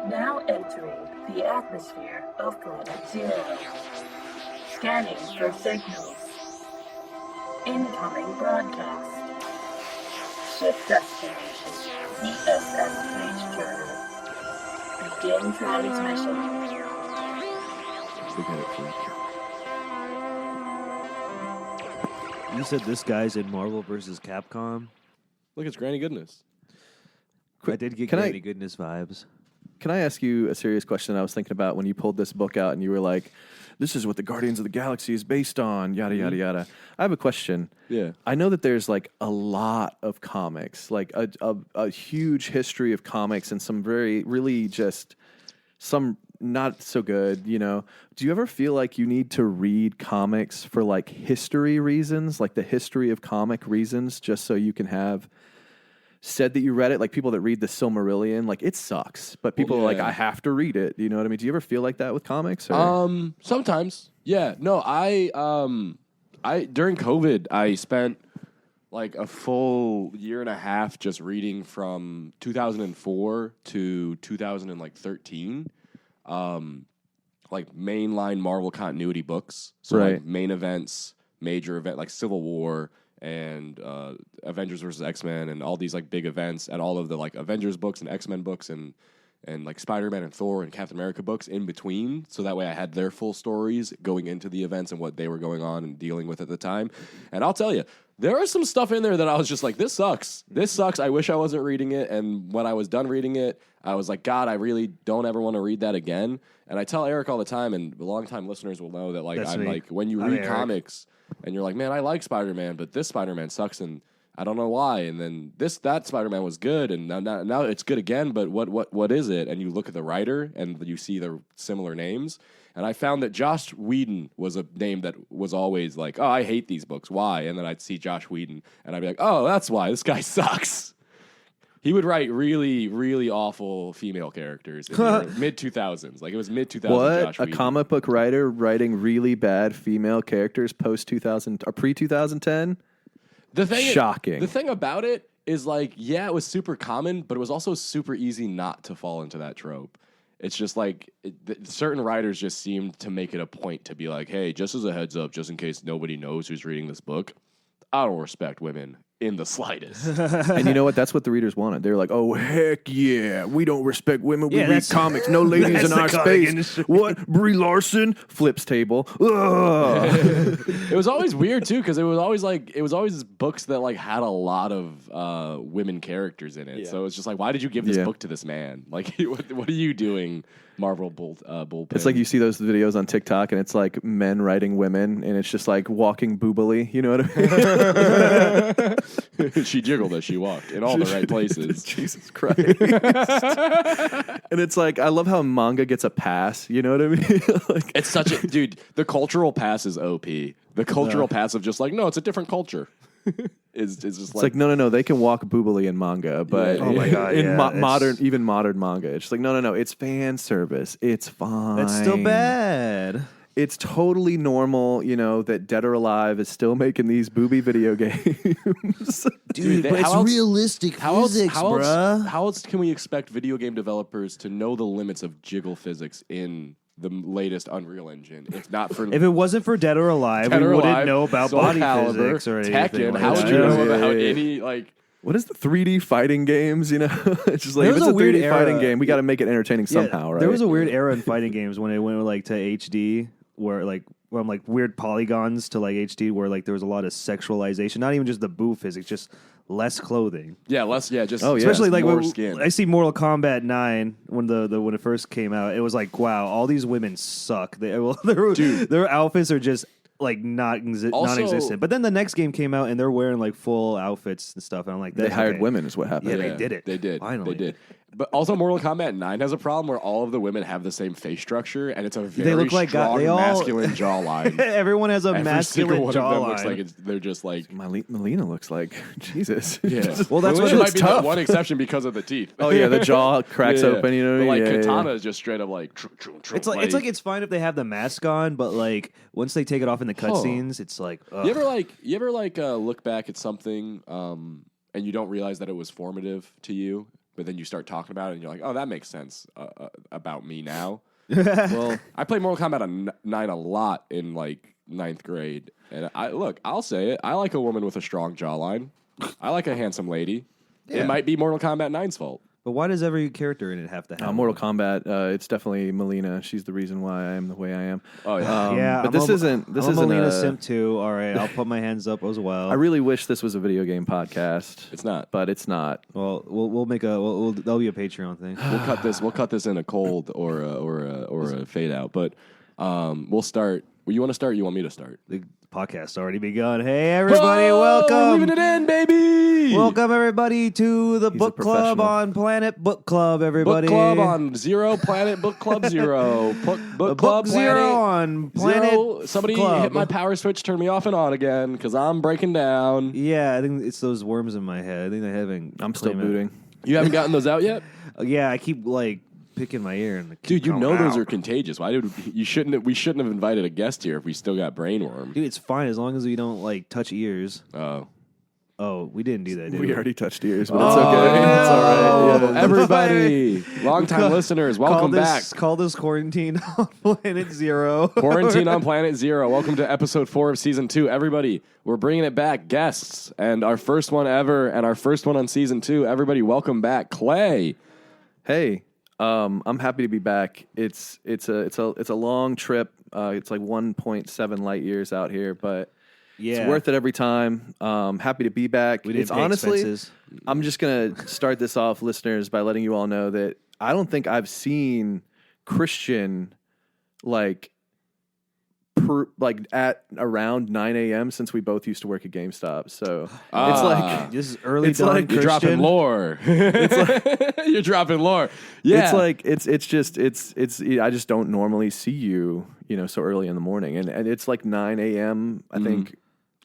Now entering the atmosphere of Planet Zero. Scanning for signals. Incoming broadcast. Shift destination. ESS Journal. Begin transmission. You said this guy's in Marvel vs. Capcom? Look, it's Granny Goodness. I did get Granny Goodness vibes. Can I ask you a serious question I was thinking about when you pulled this book out and you were like, this is what the Guardians of the Galaxy is based on, yada, yada, yada. I have a question. Yeah. I know that there's like a lot of comics, like a huge history of comics and some really just some not so good, you know. Do you ever feel like you need to read comics for like history reasons, like the history of comic reasons, just so you can have said that you read it? Like people that read the Silmarillion, like it sucks, but people are like, I have to read it. You know what I mean? Do you ever feel like that with comics? Or? Sometimes. Yeah. No, I during COVID, I spent like a full year and a half just reading from 2004 to 2013. Like mainline Marvel continuity books. So like main events, major event like Civil War and Avengers versus X-Men and all these like big events and all of the like Avengers books and X-Men books and like Spider-Man and Thor and Captain America books in between. So that way I had their full stories going into the events and what they were going on and dealing with at the time. And I'll tell you, there was some stuff in there that I was just like, this sucks. This sucks. I wish I wasn't reading it. And when I was done reading it, I was like, God, I really don't ever want to read that again. And I tell Eric all the time, and long-time listeners will know that like like when you read comics and you're like, man, I like Spider-Man, but this Spider-Man sucks and I don't know why. And then that Spider-Man was good, and now it's good again. But what is it? And you look at the writer, and you see the similar names. And I found that Josh Whedon was a name that was always like, oh, I hate these books. Why? And then I'd see Josh Whedon, and I'd be like, oh, that's why. This guy sucks. He would write really, really awful female characters in the mid-2000s. Like, it was mid-2000s Josh Whedon. A comic book writer writing really bad female characters post-2000 or pre-2010? Shocking. The thing about it is, like, yeah, it was super common, but it was also super easy not to fall into that trope. It's just like certain writers just seemed to make it a point to be like, hey, just as a heads up, just in case nobody knows who's reading this book, I don't respect women in the slightest. And you know what? That's what the readers wanted. They were like, oh, heck yeah. We don't respect women. We read comics. No ladies in our space. What? Brie Larson? Flips table. It was always weird, too, because it was always books that like had a lot of women characters in it. Yeah. So it was just like, why did you give this book to this man? Like, what are you doing, Marvel Bullpen? It's like you see those videos on TikTok, and it's like men writing women, and it's just like walking boobily. You know what I mean? She jiggled as she walked in all the right places. Jesus Christ. And it's like, I love how manga gets a pass. You know what I mean? Like, it's such a... Dude, the cultural pass is OP. The cultural pass of just like, no, it's a different culture. Is just it's like no, they can walk boobily in manga, but oh my God, in modern manga, it's just like no, it's fan service. It's fine. It's still bad. It's totally normal, you know, that Dead or Alive is still making these booby video games. Dude, but it's realistic physics, bruh. How else can we expect video game developers to know the limits of jiggle physics in the latest Unreal Engine? If it wasn't for Dead or Alive, we wouldn't know about body physics or anything. Tekken, how would you know about any, like... What is the 3D fighting games, you know? It's just like, if it's a 3D fighting game, we got to make it entertaining somehow, right? There was a weird era in fighting games when it went like to HD, where like weird polygons to like HD, where like there was a lot of sexualization, not even just the boob physics, just less clothing. Especially like more when skin. I see Mortal Kombat 9 when when it first came out, it was like, wow, all these women suck. Their outfits are just like non-existent. But then the next game came out and they're wearing like full outfits and stuff, and I'm like, they hired women is what happened. Yeah, they did it. They did. Finally. They did. But also, Mortal Kombat 9 has a problem where all of the women have the same face structure, and it's a very look like strong they all- masculine jawline. Everyone has a Every masculine single one of them jawline. looks like they're just like. Melina looks like Jesus. Yeah. Well, that's Melina what might it's be tough. the one exception because of the teeth. Oh yeah, the jaw cracks Yeah. open. You know But what I like mean? Katana is just straight up like. It's like it's fine if they have the mask on, but like once they take it off in the cutscenes, it's like ugh. You ever look back at something and you don't realize that it was formative to you, but then you start talking about it and you're like, oh, that makes sense about me now. Well, I played Mortal Kombat 9 a lot in like 9th grade, and I'll say it. I like a woman with a strong jawline. I like a handsome lady. Yeah. It might be Mortal Kombat 9's fault. But why does every character in it have to have Mortal one? Kombat. It's definitely Melina. She's the reason why I am the way I am. Oh yeah. Yeah, but this isn't. This I'm isn't a Melina a simp too. All right, I'll put my hands up as well. I really wish this was a video game podcast. It's not. But it's not. Well, we'll make that'll be a Patreon thing. We'll cut this in a cold or a fade out. But we'll start. You want to start? You want me to start? The podcast's already begun. Hey everybody, Whoa, welcome. Leaving it in, baby. Welcome everybody to the He's a book club professional. on Planet Book Club. Everybody, Book Club on Zero Planet Book Club Zero. Book Club Zero Planet on Planet. Zero. Somebody Club. hit my power switch, turn me off and on again because I'm breaking down. Yeah, I think it's those worms in my head. I think they're having. I'm still booting. You haven't gotten those out yet, Yeah, I keep like picking my ear and dude. You going, know those "Ow." are contagious. Why did we shouldn't have invited a guest here if we still got brainworm? Dude, it's fine as long as we don't like touch ears. Oh. Oh, we didn't do that, did we? We already touched ears, but it's okay. It's all right. Yeah. Everybody, long-time listeners, welcome back. Call this quarantine on Planet Zero. Quarantine on Planet Zero. Welcome to episode 4 of season 2. Everybody, we're bringing it back. Guests and our first one ever, and our first one on season 2. Everybody, welcome back, Clay. Hey, I'm happy to be back. It's a long trip. It's like 1.7 light years out here, but Yeah, it's worth it every time. Happy to be back. We didn't It's pay honestly, expenses. I'm just gonna start this off, listeners, by letting you all know that I don't think I've seen Christian like at around 9 a.m. since we both used to work at GameStop. So it's like This is early It's dawn like You're dropping Christian. lore. You're dropping lore. Yeah. it's like it's I just don't normally see you, so early in the morning, and it's like 9 a.m. I think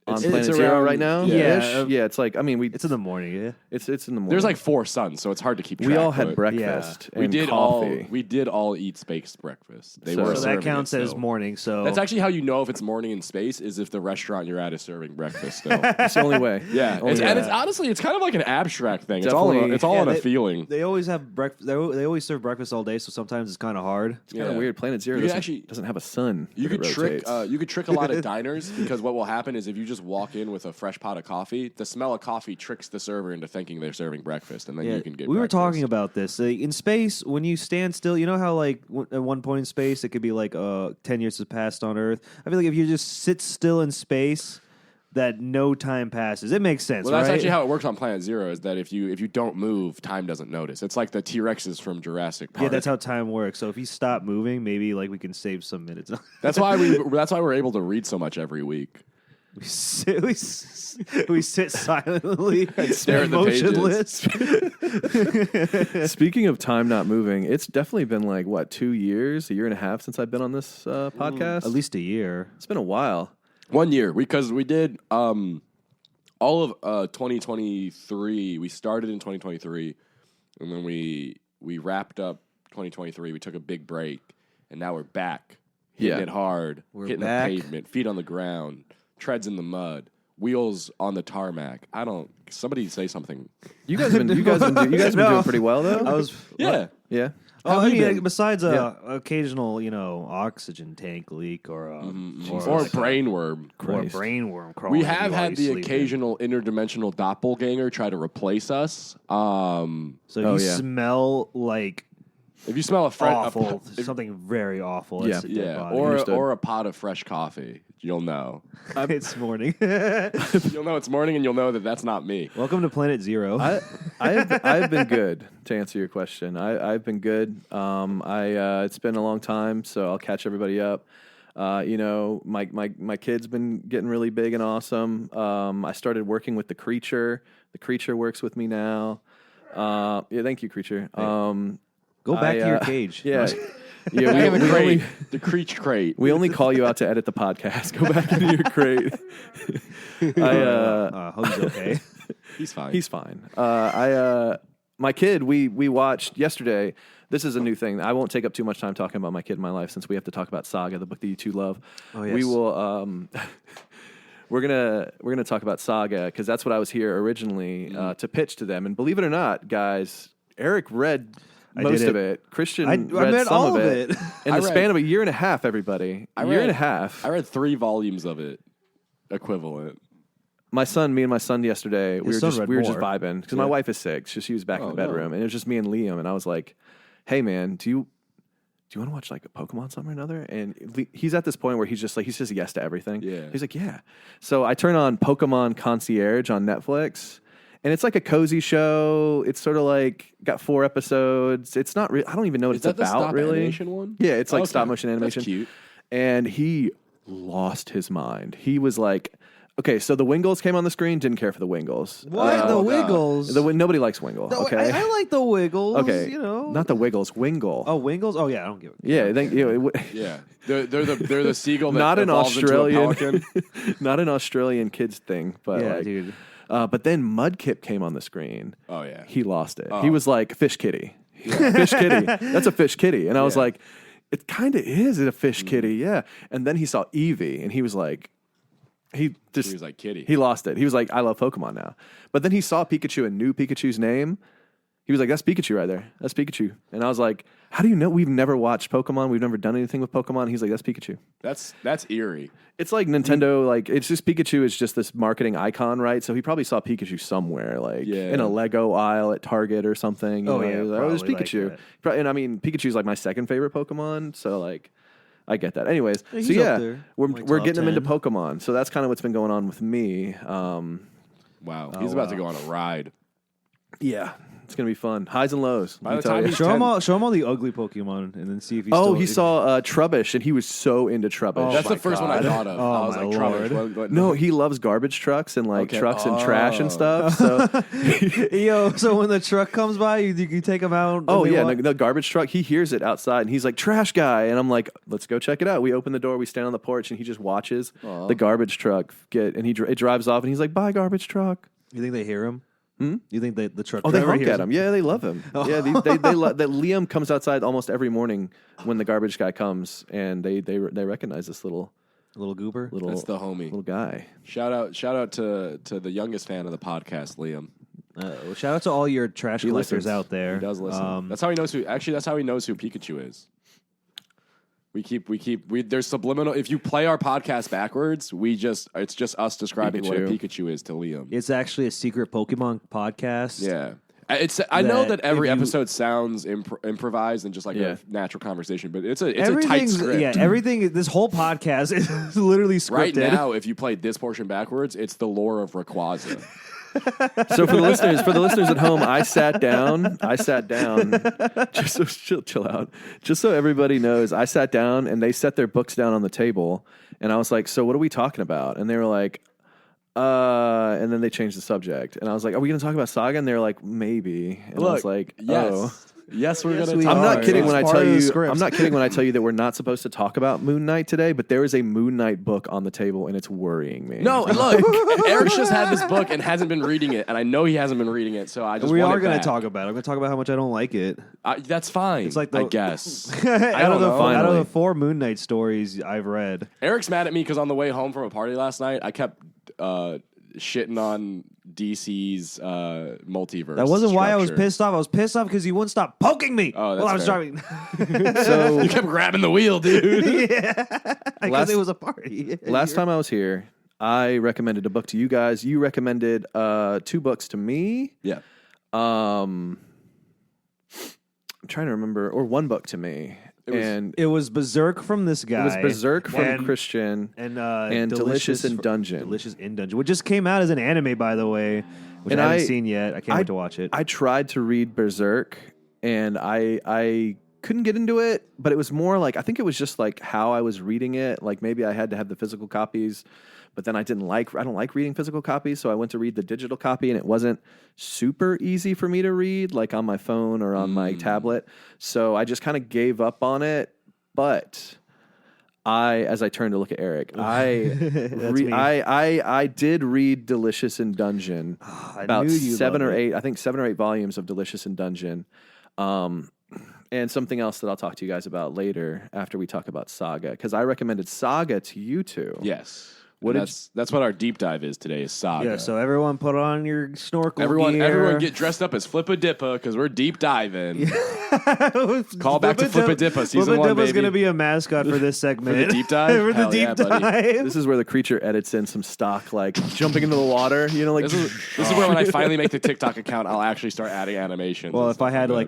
on It's Planet Zero around- right now. yeah. Yeah, it's like It's in the morning. Yeah. it's in the morning. There's like 4 suns, so it's hard to keep track. we all had but breakfast. We and did coffee. all eat space breakfast. They So- were So serving that counts it as still. morning. So That's actually how you know if it's morning in space is if the restaurant you're at is serving breakfast still. It's the only way. Yeah, Only it's, way. and it's honestly it's kind of like an abstract thing. Definitely. It's all Yeah, on a they- feeling. they always have breakfast. They always serve breakfast all day. So sometimes it's kind of hard. It's kind of weird. Planet Zero You doesn't, doesn't have a sun. You that could it trick rotates. you could trick a lot of diners because what will happen is if you just walk in with a fresh pot of coffee, the smell of coffee tricks the server into thinking they're serving breakfast, and then you can get. we were breakfast. talking about this in space. When you stand still, you know how like at one point in space it could be like 10 years has passed on Earth. I feel like if you just sit still in space, that no time passes. It makes sense. Well, that's right? actually how it works on Planet Zero. Is that if you don't move, time doesn't notice. It's like the T-Rexes from Jurassic Park. Yeah, that's how time works. So if you stop moving, maybe like we can save some minutes. That's why we're able to read so much every week. we sit silently and stare at the motionless. Speaking of time not moving, it's definitely been like what, 2 years, a year and a half since I've been on this podcast. At least a year. It's been a while. 1 year because we did all of 2023. We started in 2023, and then we wrapped up 2023. We took a big break, and now we're back hitting Yeah. it hard, We're hitting back. the pavement, feet on the ground, treads in the mud, wheels on the tarmac. Somebody say something. You guys have been doing pretty well though. I was Yeah. yeah. Oh, How I have you mean, been? besides Yeah. occasional, oxygen tank leak or Or like brainworm. or Christ. brainworm crawling. We at have you while had you the sleep. occasional interdimensional doppelganger try to replace us. So if Oh, you yeah. smell like If you smell awful, something very awful. It's Yeah. a dead body. Understood. or a pot of fresh coffee, you'll know. It's morning. You'll know it's morning, and you'll know that that's not me. Welcome to Planet Zero. I've been good, to answer your question. I've been good. It's been a long time, so I'll catch everybody up. My kid's been getting really big and awesome. I started working with the creature. The creature works with me now. Yeah, thank you, creature. Go back to your cage. Yeah. I Yeah, have a we crate. only, The Creech crate. we only call you out to edit the podcast. Go back into your crate. He's okay. He's fine. He's fine. My kid, we watched yesterday. This is a new thing. I won't take up too much time talking about my kid in my life since we have to talk about Saga, the book that you two love. Oh, yes. We will. We're gonna talk about Saga because that's what I was here originally to pitch to them. And believe it or not, guys, Erik read most of it. Christian read some all of it in the span of a year and a half. Everybody, a year and a half. I read 3 volumes of it, equivalent. Me and my son yesterday, we were just vibing because my Yeah. wife is sick. So she was back in the bedroom, and it was just me and Liam. And I was like, "Hey, man, do you want to watch like a Pokemon something or another?" And he's at this point where he says yes to everything. Yeah. He's like, "Yeah." So I turn on Pokemon Concierge on Netflix, and it's like a cozy show. It's sort of like got 4 episodes. It's not. I don't even know what Is it's that the about. stop really, animation one? Yeah, it's like Okay. stop motion animation. That's cute. And he lost his mind. He was like, okay, so the Wingles came on the screen, didn't care for the Wingles. What? The God. Wiggles? Nobody likes Wingle. No, Okay. I like the Wiggles. Okay. You know. Not the Wiggles, Wingle. Oh, Wingles? Oh, yeah, I don't give a Yeah, I think, Yeah, they're the seagull that not an evolves into a Australian, pelican. not an Australian kids thing, but Yeah, like, dude. But then Mudkip came on the screen. Oh yeah, He lost it. Oh. He was like, fish kitty. Fish kitty. That's a fish kitty. And I was Yeah. like, it kind of is a fish kitty, yeah. And then he saw Eevee, and he was like, he was like, kitty. He lost it. He was like, I love Pokemon now. But then he saw Pikachu and knew Pikachu's name. He was like, that's Pikachu right there. That's Pikachu. And I was like, how do you know? We've never watched Pokemon. We've never done anything with Pokemon. He's like, that's Pikachu. That's eerie. It's like Nintendo, like, it's just Pikachu is just this marketing icon, right? So he probably saw Pikachu somewhere, like Yeah. in a Lego aisle at Target or something. You Oh, know? yeah, He was like, oh, there's probably like Pikachu. that. And I mean, Pikachu's like my second favorite Pokemon. So, like, I get that. Anyways, Yeah, he's so up yeah, there. we're Like we're top getting him into 10. Pokemon. So that's kind of what's been going on with me. Wow, he's about to go on a ride. Yeah, it's gonna be fun. Highs and lows. By let me the tell time you. he's Show him all the ugly Pokemon, and then see if he's. Oh, still, he saw Trubbish, and he was so into Trubbish. Oh, That's my the first one I God. thought of. Oh, I was my like, Lord. Trubbish. What? No, he loves garbage trucks and like Okay. trucks and trash and Oh. stuff. So, Yo, so when the truck comes by, you take him out. oh and they yeah, walk- the garbage truck. He hears it outside, and he's like, "Trash guy," and I'm like, "Let's go check it out." We open the door, we stand on the porch, and he just watches the garbage truck it drives off, and he's like, "Bye, garbage truck." You think they hear him? You think the truck? Oh, they driver honk hears at him. Yeah, they love him. Yeah, they that Liam comes outside almost every morning when the garbage guy comes, and they recognize this little Little goober. That's the homie. little guy. Shout out to the youngest fan of the podcast, Liam. Well, shout out to all your trash collectors listens. out there. He does listen. That's how he knows who. Actually, that's how he knows who Pikachu is. We keep. There's subliminal. If you play our podcast backwards, it's just us describing what a Pikachu. Pikachu is to Liam. It's actually a secret Pokemon podcast. Yeah. I know that every if you- episode sounds improvised and just like Yeah. a natural conversation, but it's a tight Everything's script. yeah. Everything. This whole podcast is literally scripted. Right now, if you played this portion backwards, it's the lore of Rayquaza. So for the listeners at home, I sat down. Just so chill out. Just so everybody knows, I sat down and they set their books down on the table, and I was like, "So what are we talking about?" And they were like, and then they changed the subject, and I was like, "Are we going to talk about Saga?" And they're like, "Maybe." And I was like, yes. "Oh." Yes, we're Yes, gonna. we talk I'm not are. kidding when I It's tell part of the you. script. I'm not kidding when I tell you that we're not supposed to talk about Moon Knight today. But there is a Moon Knight book on the table, and it's worrying me. No, look, Eric's just had this book and hasn't been reading it, and I know he hasn't been reading it, so I just We want are it going to back. talk about it. I'm going to talk about how much I don't like it. That's fine. It's like I the- guess. out of the know. out of Finally. the 4 Moon Knight stories I've read, Eric's mad at me because on the way home from a party last night, I kept shitting on DC's multiverse. that wasn't why I was structure. pissed off. I was pissed off because you wouldn't stop poking me Oh, that's while I was fair. driving. So You kept grabbing the wheel, dude. Yeah, because Last- it was a party. last time I was here, I recommended a book to you guys. You recommended 2 books to me. Yeah. I'm trying to remember, or 1 book to me. It was Berserk from this guy. It was Berserk from and- Christian and Delicious in fr- Dungeon. Delicious in Dungeon, which just came out as an anime, by the way, which And I haven't I- seen yet. I can't wait to watch it. I tried to read Berserk, and I couldn't get into it, but it was more like, I think it was just like how I was reading it. Like maybe I had to have the physical copies but then I don't like reading physical copies, so I went to read the digital copy, and it wasn't super easy for me to read, like on my phone or on my tablet. So I just kind of gave up on it. But as I turned to look at Eric, I did read Delicious in Dungeon, about 7 or 8, I think 7 or 8 volumes of Delicious in Dungeon. And something else that I'll talk to you guys about later after we talk about Saga, because I recommended Saga to you two. Yes. That's what our deep dive is today, is Saga. Yeah, so everyone put on your snorkel gear. Everyone get dressed up as Flippa-Dippa because we're deep diving. Call back to Flippa-Dippa, season 1, baby. Flippa-Dippa's going to be a mascot for this segment. For the deep dive? For the deep dive. This is where the creature edits in some stock, like jumping into the water. You know, like this is where when I finally make the TikTok account, I'll actually start adding animations. Well, if I had my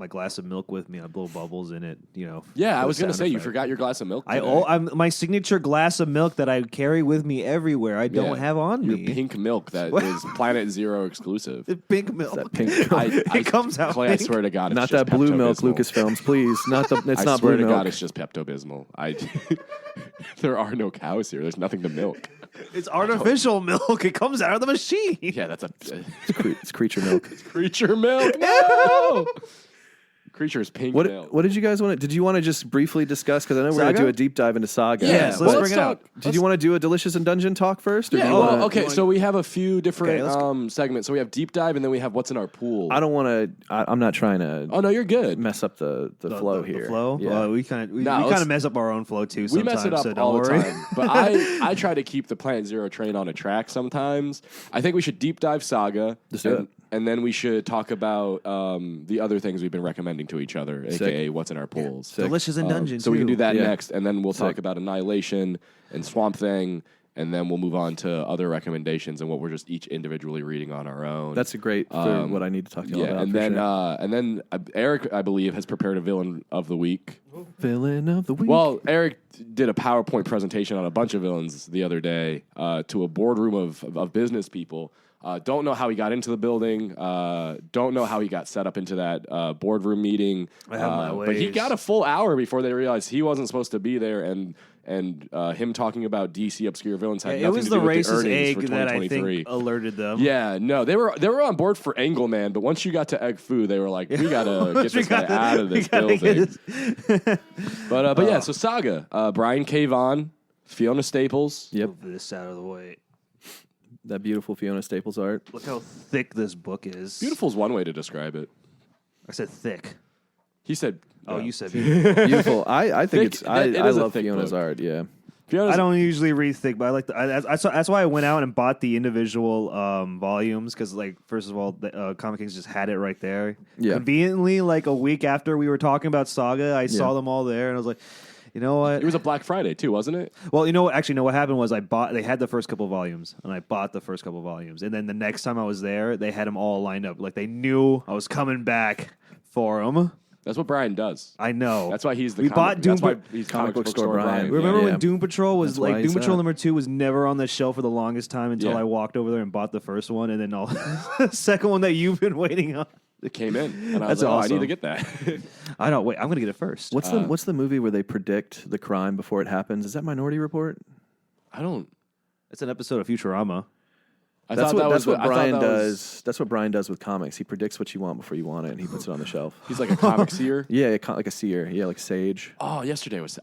glass of milk with me, I'd blow bubbles in it. You know. Yeah, I was going to say you forgot your glass of milk. My signature glass of milk that I carry with me everywhere. I don't have on your me. Pink milk that is Planet Zero exclusive. The pink milk. That pink milk. It comes out. Clay, pink. I swear to God, it's not just that blue milk, Pepto-Bismol. Lucasfilms, please. It's not blue milk. I swear to God, it's just Pepto-Bismol. There are no cows here. There's nothing to milk. It's artificial milk. It comes out of the machine. Yeah, that's It's creature milk. creature milk. No! Creature is pink milk. What did you guys want to? Did you want to just briefly discuss? Because I know we're going to Saga? do a deep dive into Saga. Yes, let's bring it up. Did you want to do a Delicious in Dungeon talk first? Or do Yeah. you wanna, Okay. So we have a few different Okay, segments. So we have deep dive, and then we have what's in our pool. I don't want to. I'm not trying to. Oh no, you're good. Mess up the flow here. The flow. Yeah. We kind of mess up our own flow too. We Sometimes, mess it up so all don't the worry. time. But I try to keep the Planet Zero train on a track sometimes. I think we should deep dive Saga. Let's do it. And then we should talk about the other things we've been recommending to each other, aka what's in our pools. Sick. Delicious in Dungeons. So we can do that Yeah. next, and then we'll talk about Annihilation and Swamp Thing, and then we'll move on to other recommendations and what we're just each individually reading on our own. That's a great for what I need to talk to you about. And then Eric, I believe, has prepared a villain of the week. Villain of the week. Well, Eric did a PowerPoint presentation on a bunch of villains the other day to a boardroom of business people. Don't know how he got into the building. Don't know how he got set up into that boardroom meeting. I have my But he ways. got a full hour before they realized he wasn't supposed to be there, and him talking about DC obscure villains had It nothing was to the do with the racist earnings egg for that I 2023. think alerted them. Yeah, no, they were on board for Angleman, but once you got to Egg Foo, they were like, we gotta get this guy out of this building. But yeah, so Saga, Brian K. Vaughan, Fiona Staples. Yep. Move this out of the way. That beautiful Fiona Staples art. Look how thick this book is. Beautiful is one way to describe it. I said thick. He said, Oh, you said beautiful. Beautiful. I think Thick. I It is a love thick Fiona's book. art. Yeah. Fiona's I don't usually read thick, but I like that's why I went out and bought the individual volumes because, like, first of all, the Comic Kings just had it right there. Yeah. Conveniently, like a week after we were talking about Saga, I saw them all there, and I was like, you know what? It was a Black Friday too, wasn't it? Well, you know what? Actually, no. What happened was they had the first couple volumes, and I bought the first couple volumes, and then the next time I was there, they had them all lined up. Like they knew I was coming back for them. That's what Brian does. I know. That's why he's the We bought Doom. That's why he's Comic book store Brian. Remember Yeah. when Doom Patrol was That's why like he's Doom Patrol that. #2 was never on the shelf for the longest time until Yeah. I walked over there and bought the first one, and then the second one that you've been waiting on. It came in, and I That's was like, awesome. I need to get that. I don't wait. I'm gonna get it first. What's the movie where they predict the crime before it happens? Is that Minority Report? I don't. It's an episode of Futurama. That's what Brian does. That's what Brian does with comics. He predicts what you want before you want it, and he puts it on the shelf. He's like a comic seer. Yeah, like a seer. Yeah, like Sage. Oh,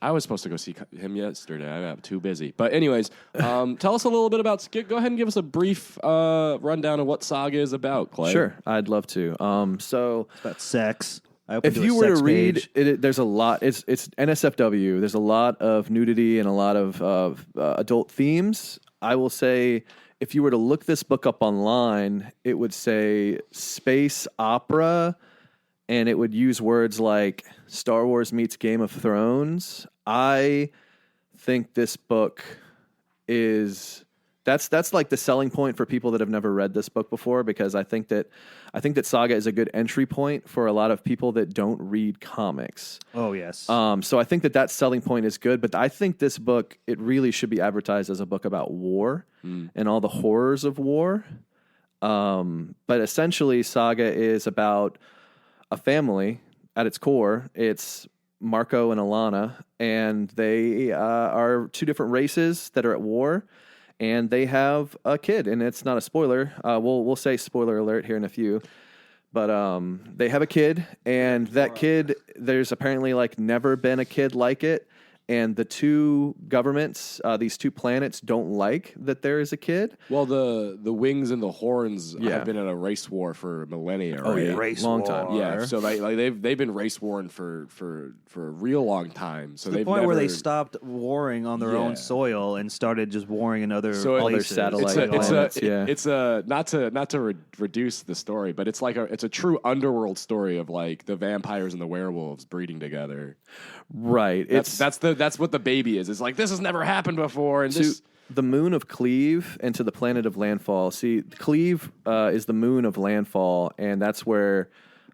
I was supposed to go see him yesterday. I got too busy. But anyways, tell us a little bit about. Go ahead and give us a brief rundown of what Saga is about, Clay. Sure, I'd love to. So It's about sex. I opened if to a you were to sex read page. it, there's a lot. It's NSFW. There's a lot of nudity and a lot of adult themes. I will say, if you were to look this book up online, it would say space opera, and it would use words like Star Wars meets Game of Thrones. I think this book is that's like the selling point for people that have never read this book before, because I think that Saga is a good entry point for a lot of people that don't read comics. Oh yes. So I think that selling point is good, but I think this book, it really should be advertised as a book about war and all the horrors of war. But essentially, Saga is about a family at its core. It's Marco and Alana, and they are two different races that are at war, and they have a kid, and it's not a spoiler. We'll say spoiler alert here in a few, but they have a kid, and that kid, there's apparently like never been a kid like it. And the two governments, these two planets, don't like that there is a kid. Well, the wings and the horns have been in a race war for millennia, right? yeah. Race Long war. time. Yeah, so they've been race warring for a real long time. So To the they've point where they never- stopped warring on their own soil and started just warring in other So All their places. satellite It's planets, not to reduce the story, but it's a true underworld story of like the vampires and the werewolves breeding together. Right. That's what the baby is. It's like this has never happened before, and to this. the moon of Cleve and to the planet of Landfall. See, Cleve is the moon of Landfall, and that's where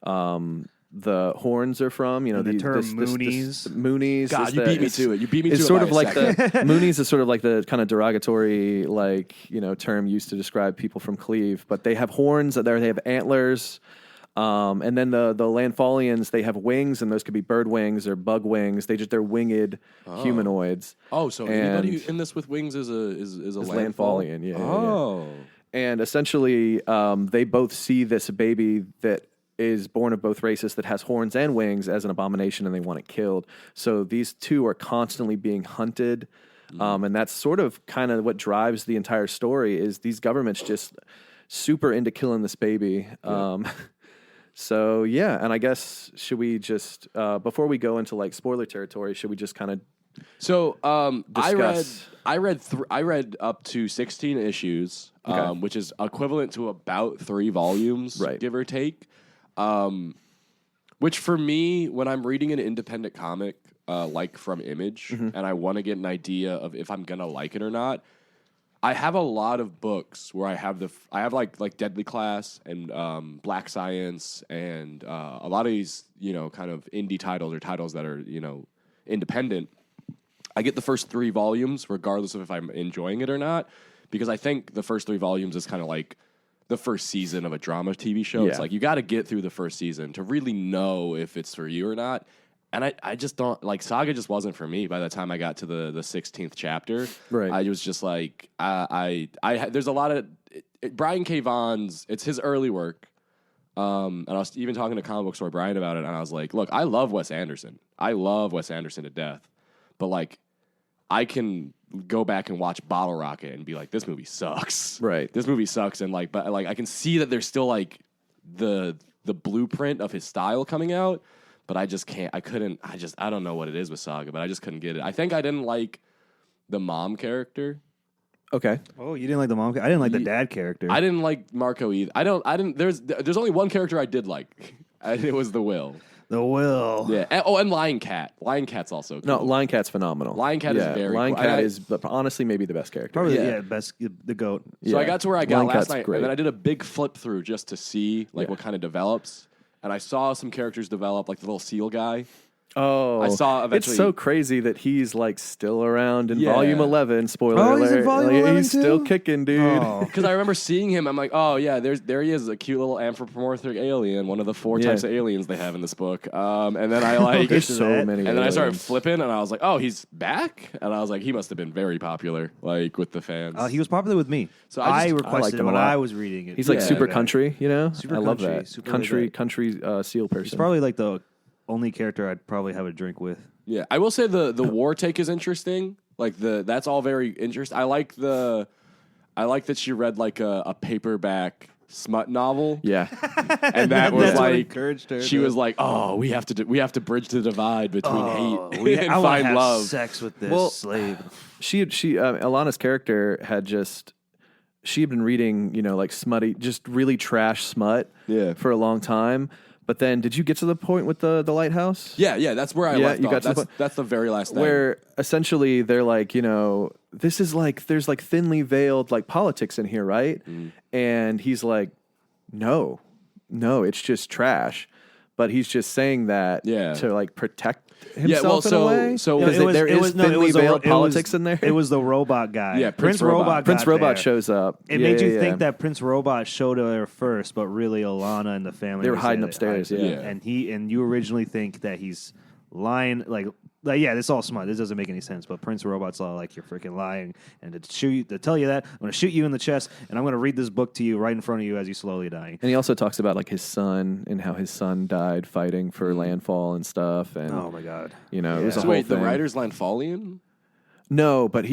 the horns are from. You know, And the term this Moonies. Moonies. God, is you the- beat me it's- to it. You beat me to It's it. sort by of a like second. the Moonies is sort of like the kind of derogatory, like, you know, term used to describe people from Cleve. But they have horns. They have antlers. And then the Landfallians, they have wings, and those could be bird wings or bug wings. They're winged humanoids. Oh, so And- anybody in this with wings is a landfall? Landfallian, yeah. Oh, And essentially, they both see this baby that is born of both races that has horns and wings as an abomination, and they want it killed. So these two are constantly being hunted. And that's sort of kind of what drives the entire story is these governments just super into killing this baby. So yeah, and I guess should we just before we go into like spoiler territory, should we just kind of So Discuss. I read up to 16 issues, Okay. which is equivalent to about 3 volumes, Right. give or take. Which for me, when I'm reading an independent comic like from Image, and I want to get an idea of if I'm gonna like it or not, I have a lot of books where I have like Deadly Class and Black Science and a lot of these kind of indie titles or titles that are independent. I get the first 3 volumes regardless of if I'm enjoying it or not, because I think the first 3 volumes is kind of like the first season of a drama TV show. It's Yeah. like you got to get through the first season to really know if it's for you or not. And I just don't like Saga. Just wasn't for me by the time I got to the 16th chapter. Right. I was just like there's a lot of Brian K. Vaughan's. It's his early work. And I was even talking to Comic Book Store Brian about it, and I was like, look, I love Wes Anderson. I love Wes Anderson to death. But like, I can go back and watch Bottle Rocket and be like, this movie sucks. Right. This movie sucks. And like, but like, I can see that there's still like the blueprint of his style coming out. But I just can't. I don't know what it is with Saga, but I just couldn't get it. I think I didn't like the mom character. okay? Oh, you didn't like the mom? I didn't like the dad character. I didn't like Marco either. I didn't. There's only one character I did like, and it was the Will. The Will. Yeah. And Lion Cat. Lion Cat's also cool. No, Lion Cat's phenomenal. Lion Cat is very Lion cool. Cat I- is honestly maybe the best character. Probably Yeah. best the goat. So I got to where I got Lion last Cat's night, great. and then I did a big flip through just to see like Yeah. what kind of develops. And I saw some characters develop, like the little seal guy. Oh, I saw eventually- It's so crazy that he's like still around in Yeah. volume 11. Spoiler Oh, alert! he's in volume Like, 11 he's too? still kicking, dude. Oh. Because I remember seeing him, I'm like, oh yeah, there he is, a cute little anthropomorphic alien, one of the 4 Yeah. types of aliens they have in this book. And then I like, There's to so that. many. and then I started aliens. flipping, and I was like, oh, he's back, and I was like, he must have been very popular, like with the fans. He was popular with me. So I I just- I liked requested him a when lot. I was reading it. He's like Yeah. super country, you know. Super I love country, that super country laid seal person. He's probably like the only character I'd probably have a drink with. Yeah, I will say the war take is interesting. Like that's all very interesting. I like that she read like a paperback smut novel. yeah. And that was That's what like encouraged her she to- was like, "Oh, we have to bridge the divide between hate and I wanna find have love." sex with this Well, slave. she Alana's character had been reading, like smutty, just really trash smut Yeah. for a long time. But then did you get to the point with the lighthouse? Yeah, that's where I Yeah, left you off. got to the That's, point- that's the very last thing. Where essentially they're like, this is like, there's like thinly veiled like politics in here, right? And he's like, no, it's just trash. But he's just saying that Yeah. to like protect Yeah, well, himself in a way. so- Because there is thinly veiled the politics in there. It was the robot guy. Yeah, Prince Robot. Prince got Robot there. shows up. It made you think that Prince Robot showed her first, but really Alana and the family They were was hiding in it, upstairs, yeah. And you originally think that he's lying, like yeah, it's all smart. This doesn't make any sense. But Prince Robot's all like, you're freaking lying, and to tell you that, I'm going to shoot you in the chest, and I'm going to read this book to you right in front of you as you slowly dying. And he also talks about like his son and how his son died fighting for Landfall and stuff. And Oh my god, you know, it Yeah. was a So whole wait, thing. the writer's Landfallian? No, but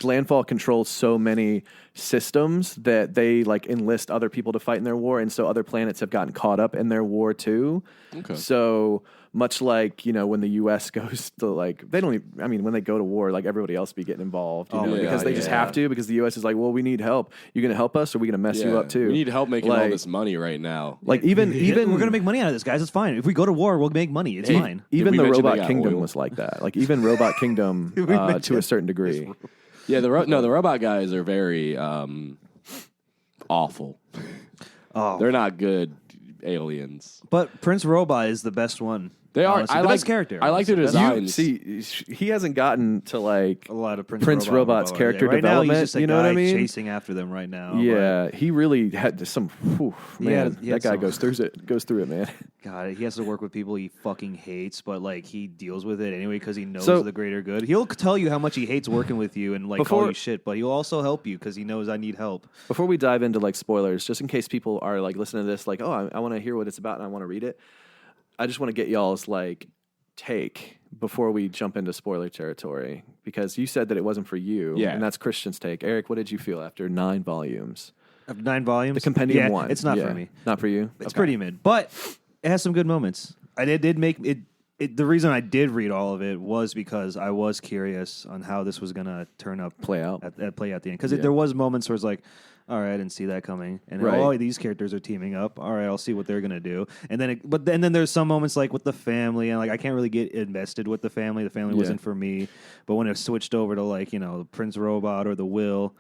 Landfall controls so many systems that they like enlist other people to fight in their war, and so other planets have gotten caught up in their war too. Okay. So much like, you know, when the U.S. goes to like, they don't even, I mean, when they go to war, like everybody else be getting involved, you Oh know, my because God, they just yeah. have to, because the U.S. is like, well, we need help. You're going to help us or are we going to mess you up too? We need help making all Like- this money right now. Like even we're gonna make money out of this, guys. It's fine. If we go to war, we'll make money. It's fine. even we the mention they Robot got Kingdom oil? was like that. Like even Robot Kingdom to a certain degree. Yeah, the robot guys are very awful. Oh, They're not good aliens. but Prince Robot is the best one. They are. Honestly, I the like best character. I like their honestly. designs. See, he hasn't gotten to like A lot of Prince Robot's character right now, he's development, just a you know what I guy mean? chasing after them right now. yeah, he really had some. Whew, man, he had that guy some- goes through it, man. but God, he has to work with people he fucking hates, but like he deals with it anyway because he knows So- the greater good. He'll tell you how much he hates working with you and like call Before- you shit, but he'll also help you because he knows I need help. Before we dive into like spoilers, just in case people are like listening to this, like, oh, I want to hear what it's about and I want to read it. I just want to get y'all's like take before we jump into spoiler territory, because you said that it wasn't for you, Yeah. and that's Christian's take. Eric, what did you feel after 9 volumes? Of 9 volumes, The Compendium yeah, 1. It's not Yeah. for me. Not for you? It's Okay. pretty mid, but it has some good moments. It did make it. The reason I did read all of it was because I was curious on how this was gonna turn up, Play out. play at the end. Because Yeah. there was moments where it's like, all right, I didn't see that coming, and Right. oh, these characters are teaming up. All right, I'll see what they're gonna do. And then, and then there's some moments like with the family, and like I can't really get invested with the family. The family Yeah. wasn't for me. But when it switched over to like Prince Robot or the Will,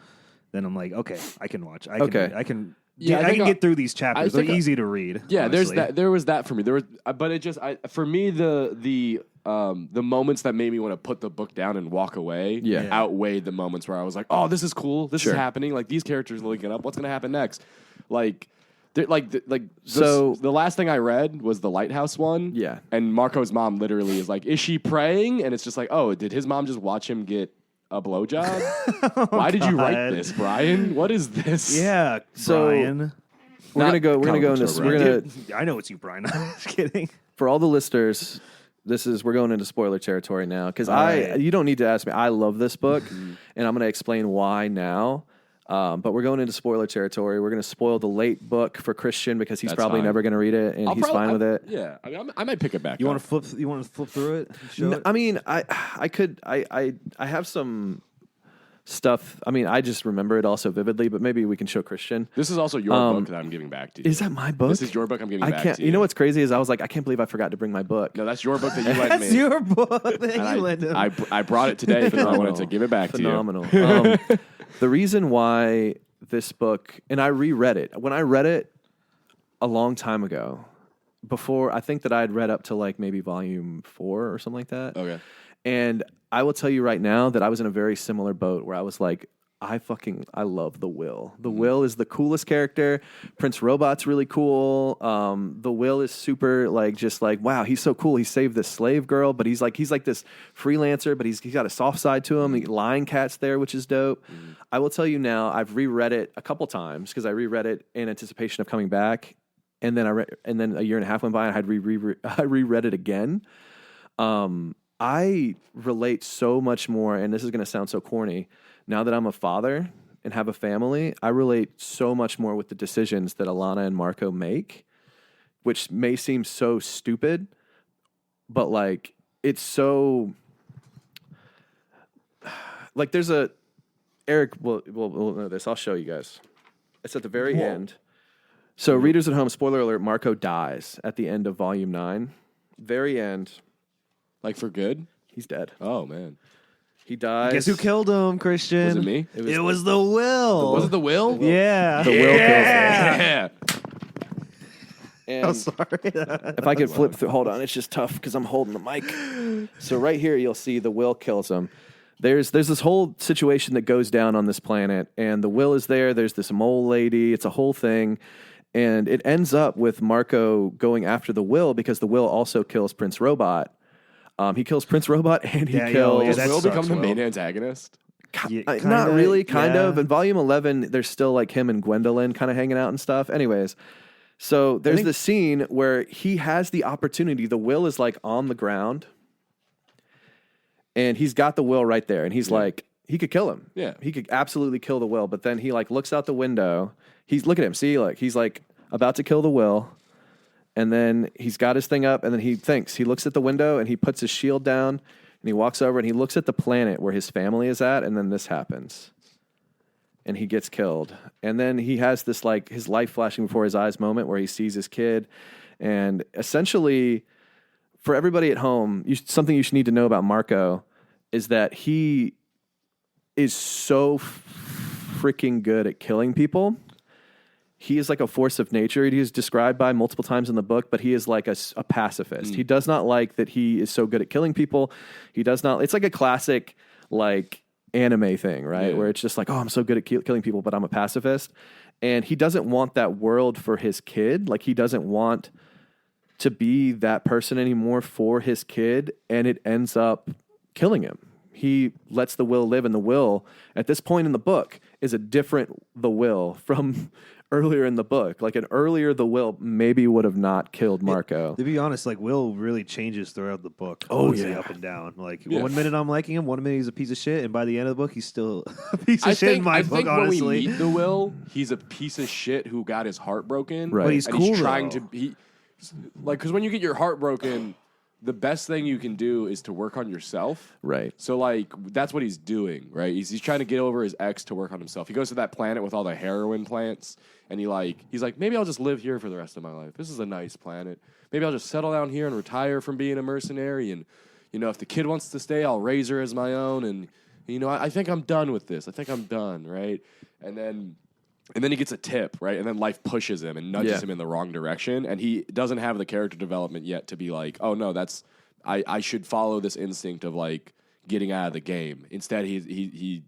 then I'm like, okay, I can watch. I can. Yeah, I I think can I- get through these chapters. They're think I- easy to read. Yeah, honestly. there was that for me. There was, but it just for me the moments that made me want to put the book down and walk away Yeah. outweighed the moments where I was like, oh, this is cool. This Sure. is happening. Like these characters are linking up. What's gonna happen next? So- the last thing I read was the Lighthouse one. Yeah. And Marco's mom literally is like, is she praying? And it's just like, oh, did his mom just watch him get a blowjob? Why did you write God. this, Brian? What is this? Yeah, So- Brian. We're Not gonna go comic into book store, we're Brian. gonna I know it's you, Brian. I'm just kidding. for all the listeners, we're going into spoiler territory now, because right. you don't need to ask me. I love this book, and I'm going to explain why now. But we're going into spoiler territory. We're going to spoil the late book for Christian because he's That's probably fine. never going to read it, and I'll he's probably- fine with it. Yeah, I mean, I might pick it back. You up. want to flip? You want to flip through it? Show it? I mean, I have some stuff. I mean, I just remember it all so vividly, but maybe we can show Christian. This is also your book that I'm giving back to you. Is that my book? This is your book I'm giving I back can't. to you. You know what's crazy is I was like, I can't believe I forgot to bring my book. No, that's your book that you lent That's me. your book that And you lent him. I brought it today because I wanted to give it back Phenomenal. to you. The reason why this book, and I reread it. When I read it a long time ago, before, I think that I had read up to like maybe volume 4 or something like that. Okay. And I will tell you right now that I was in a very similar boat where I was like, I love the Will. The Will is the coolest character. Prince Robot's really cool. The Will is super just wow, he's so cool. He saved this slave girl, but he's like this freelancer, but he's got a soft side to him. Lion Cat's there, which is dope. I will tell you now, I've reread it a couple times because I reread it in anticipation of coming back, and then and then a year and a half went by, and I reread it again. I relate so much more, and this is going to sound so corny. Now that I'm a father and have a family, I relate so much more with the decisions that Alana and Marco make, which may seem so stupid, but it's so there's a Eric will know this. I'll show you guys. It's at the very end. So readers at home, spoiler alert, Marco dies at the end of volume 9. Very end. Like for good? He's dead. Oh man. He dies. Guess who killed him, Christian? Was it me? It was the Will. Was it the Will? Yeah. The Will kills him. Yeah. And I'm sorry. if I could flip through, hold on, it's just tough because I'm holding the mic. So right here, you'll see the Will kills him. There's this whole situation that goes down on this planet, and the Will is there. There's this mole lady. It's a whole thing. And it ends up with Marco going after the Will because the Will also kills Prince Robot. He kills Prince Robot, and he Yeah, kills. yeah, Does that Will become sucks, the Will. main antagonist? Yeah, Not kinda, really, kind yeah. of. In Volume 11, there's still like him and Gwendolyn kind of hanging out and stuff. Anyways, so there's this scene where he has the opportunity. The will is like on the ground, and he's got the will right there, and he's like, he could kill him. Yeah. He could absolutely kill the will, but then he like looks out the window. Look at him. See, like he's like about to kill the will, and then he's got his thing up, and then he looks at the window, and he puts his shield down, and he walks over, and he looks at the planet where his family is at, and then this happens. And he gets killed. And then he has this like his life flashing before his eyes moment where he sees his kid. And essentially, for everybody at home, something you should need to know about Marco is that he is so freaking good at killing people. He is like a force of nature. He is described by multiple times in the book, but he is like a pacifist. He does not like that he is so good at killing people. He does not. It's like a classic like anime thing, right? Yeah. Where it's just like, oh, I'm so good at killing people, but I'm a pacifist. And he doesn't want that world for his kid. Like he doesn't want to be that person anymore for his kid. And it ends up killing him. He lets the will live, and the will at this point in the book is a different the will from earlier in the book. Like an earlier the will maybe would have not killed Marco. To be honest, like Will really changes throughout the book. Oh, Mostly yeah. up and down. Like Yeah. 1 minute I'm liking him, 1 minute he's a piece of shit, and by the end of the book he's still a piece of shit in my book. think Honestly, when we meet the Will, he's a piece of shit who got his heart broken. Right. But he's and cool, he's trying though. to be like, because when you get your heart broken, the best thing you can do is to work on yourself. Right. So like that's what he's doing, right? He's trying to get over his ex to work on himself. He goes to that planet with all the heroin plants, and he's like, maybe I'll just live here for the rest of my life. This is a nice planet. Maybe I'll just settle down here and retire from being a mercenary. And you know, if the kid wants to stay, I'll raise her as my own. And you know, I think I'm done with this. I think I'm done, right? And then he gets a tip, right? And then life pushes him and nudges him in the wrong direction. And he doesn't have the character development yet to be like, oh, no, I should follow this instinct of, like, getting out of the game. Instead, he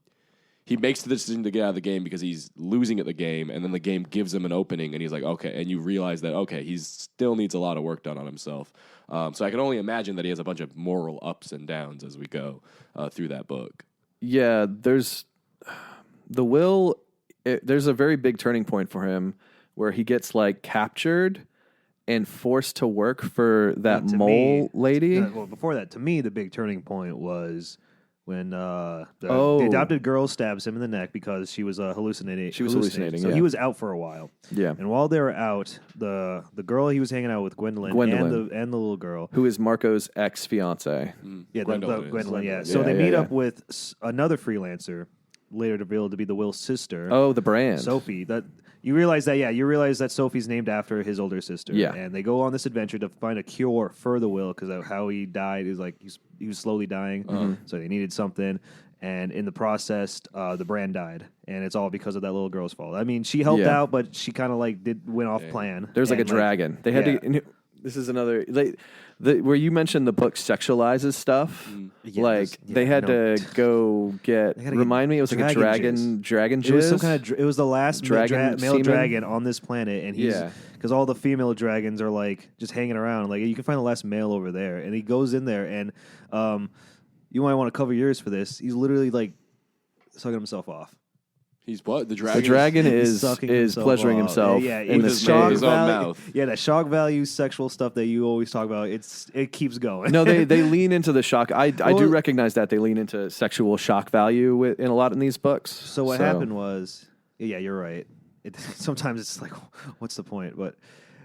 makes the decision to get out of the game because he's losing at the game. And then the game gives him an opening. And he's like, okay. And you realize that, okay, he still needs a lot of work done on himself. So I can only imagine that he has a bunch of moral ups and downs as we go through that book. Yeah, there's the will. There's a very big turning point for him where he gets like captured and forced to work for that To mole me- lady. Well, before that, to me, the big turning point was when the Oh. adopted girl stabs him in the neck because she was hallucinating. She was hallucinating, So yeah. he was out for a while. Yeah. And while they were out, the girl he was hanging out with, Gwendolyn. And the little girl. Who is Marco's ex-fiance. Yeah, Gwendolyn Gwendolyn, is. yeah. So Yeah, they yeah, meet yeah. up with another freelancer, later revealed to be the Will's sister. Oh, the brand. Sophie. You realize that Sophie's named after his older sister. Yeah. And they go on this adventure to find a cure for the Will because of how he died. Is like he was slowly dying, so they needed something. And in the process, the brand died, and it's all because of that little girl's fault. I mean, she helped Yeah. out, but she kind of like went off plan. There's like a And, dragon. They had yeah. to. This is another. Where you mentioned the book sexualizes stuff. Yeah, Like they had to go get. They had to Remind get me, it was like a dragon dragon jizz. It was some kind of. It was the last Dragon male semen? dragon on this planet, and he's Yeah. because all the female dragons are like just hanging around. Like you can find the last male over there, and he goes in there, and you might want to cover yours for this. He's literally like sucking himself off. He's what? The dragon? The dragon He's is sucking pleasuring off. himself Yeah, in the the shock his own value. mouth. Yeah, that shock value sexual stuff that you always talk about. It keeps going. No, they lean into the shock. I do Well, recognize that they lean into sexual shock value in a lot in these books. So what happened was, yeah, you're right. Sometimes it's like, what's the point? But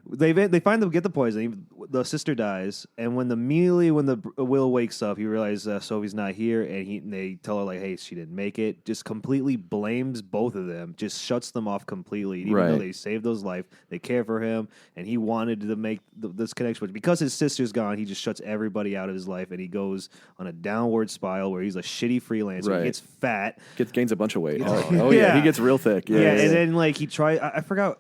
they find them get the poison. The sister dies, and when the Will wakes up, he realizes Sophie's not here, and they tell her like, "Hey, she didn't make it." Just completely blames both of them. Just shuts them off completely. Even though Right. they saved those life, they care for him, and he wanted to make this connection. But because his sister's gone, he just shuts everybody out of his life, and he goes on a downward spiral where he's a shitty freelancer. Right. He gets fat. Gains a bunch of weight. Yeah. Oh yeah, Yeah. he gets real thick. Yeah, And then like he tried. I forgot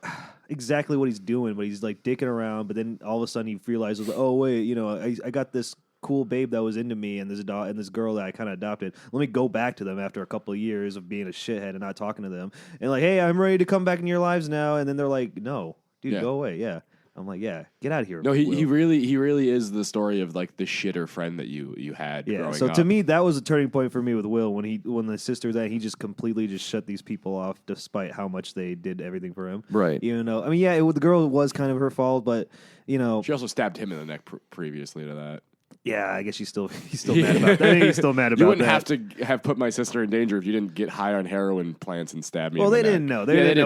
exactly what he's doing, but he's like dicking around. But then all of a sudden he realizes, oh wait, I got this cool babe that was into me, and this girl that I kind of adopted. Let me go back to them after a couple of years of being a shithead and not talking to them. And like, hey, I'm ready to come back in your lives now. And then they're like, no, dude, Yeah. go away. Yeah. I'm like, yeah, get out of here. No, he Will. really is the story of like the shitter friend that you had growing so up. to me, that was a turning point for me with Will when the sister was that he just completely just shut these people off despite how much they did everything for him. Right. Even though, I mean, the girl was kind of her fault, but she also stabbed him in the neck previously to that. yeah, I guess he's still mad about that. I think he's still mad about that. You wouldn't have to have put my sister in danger if you didn't get high on heroin plants and stab me. Well, in the they neck. didn't know. They didn't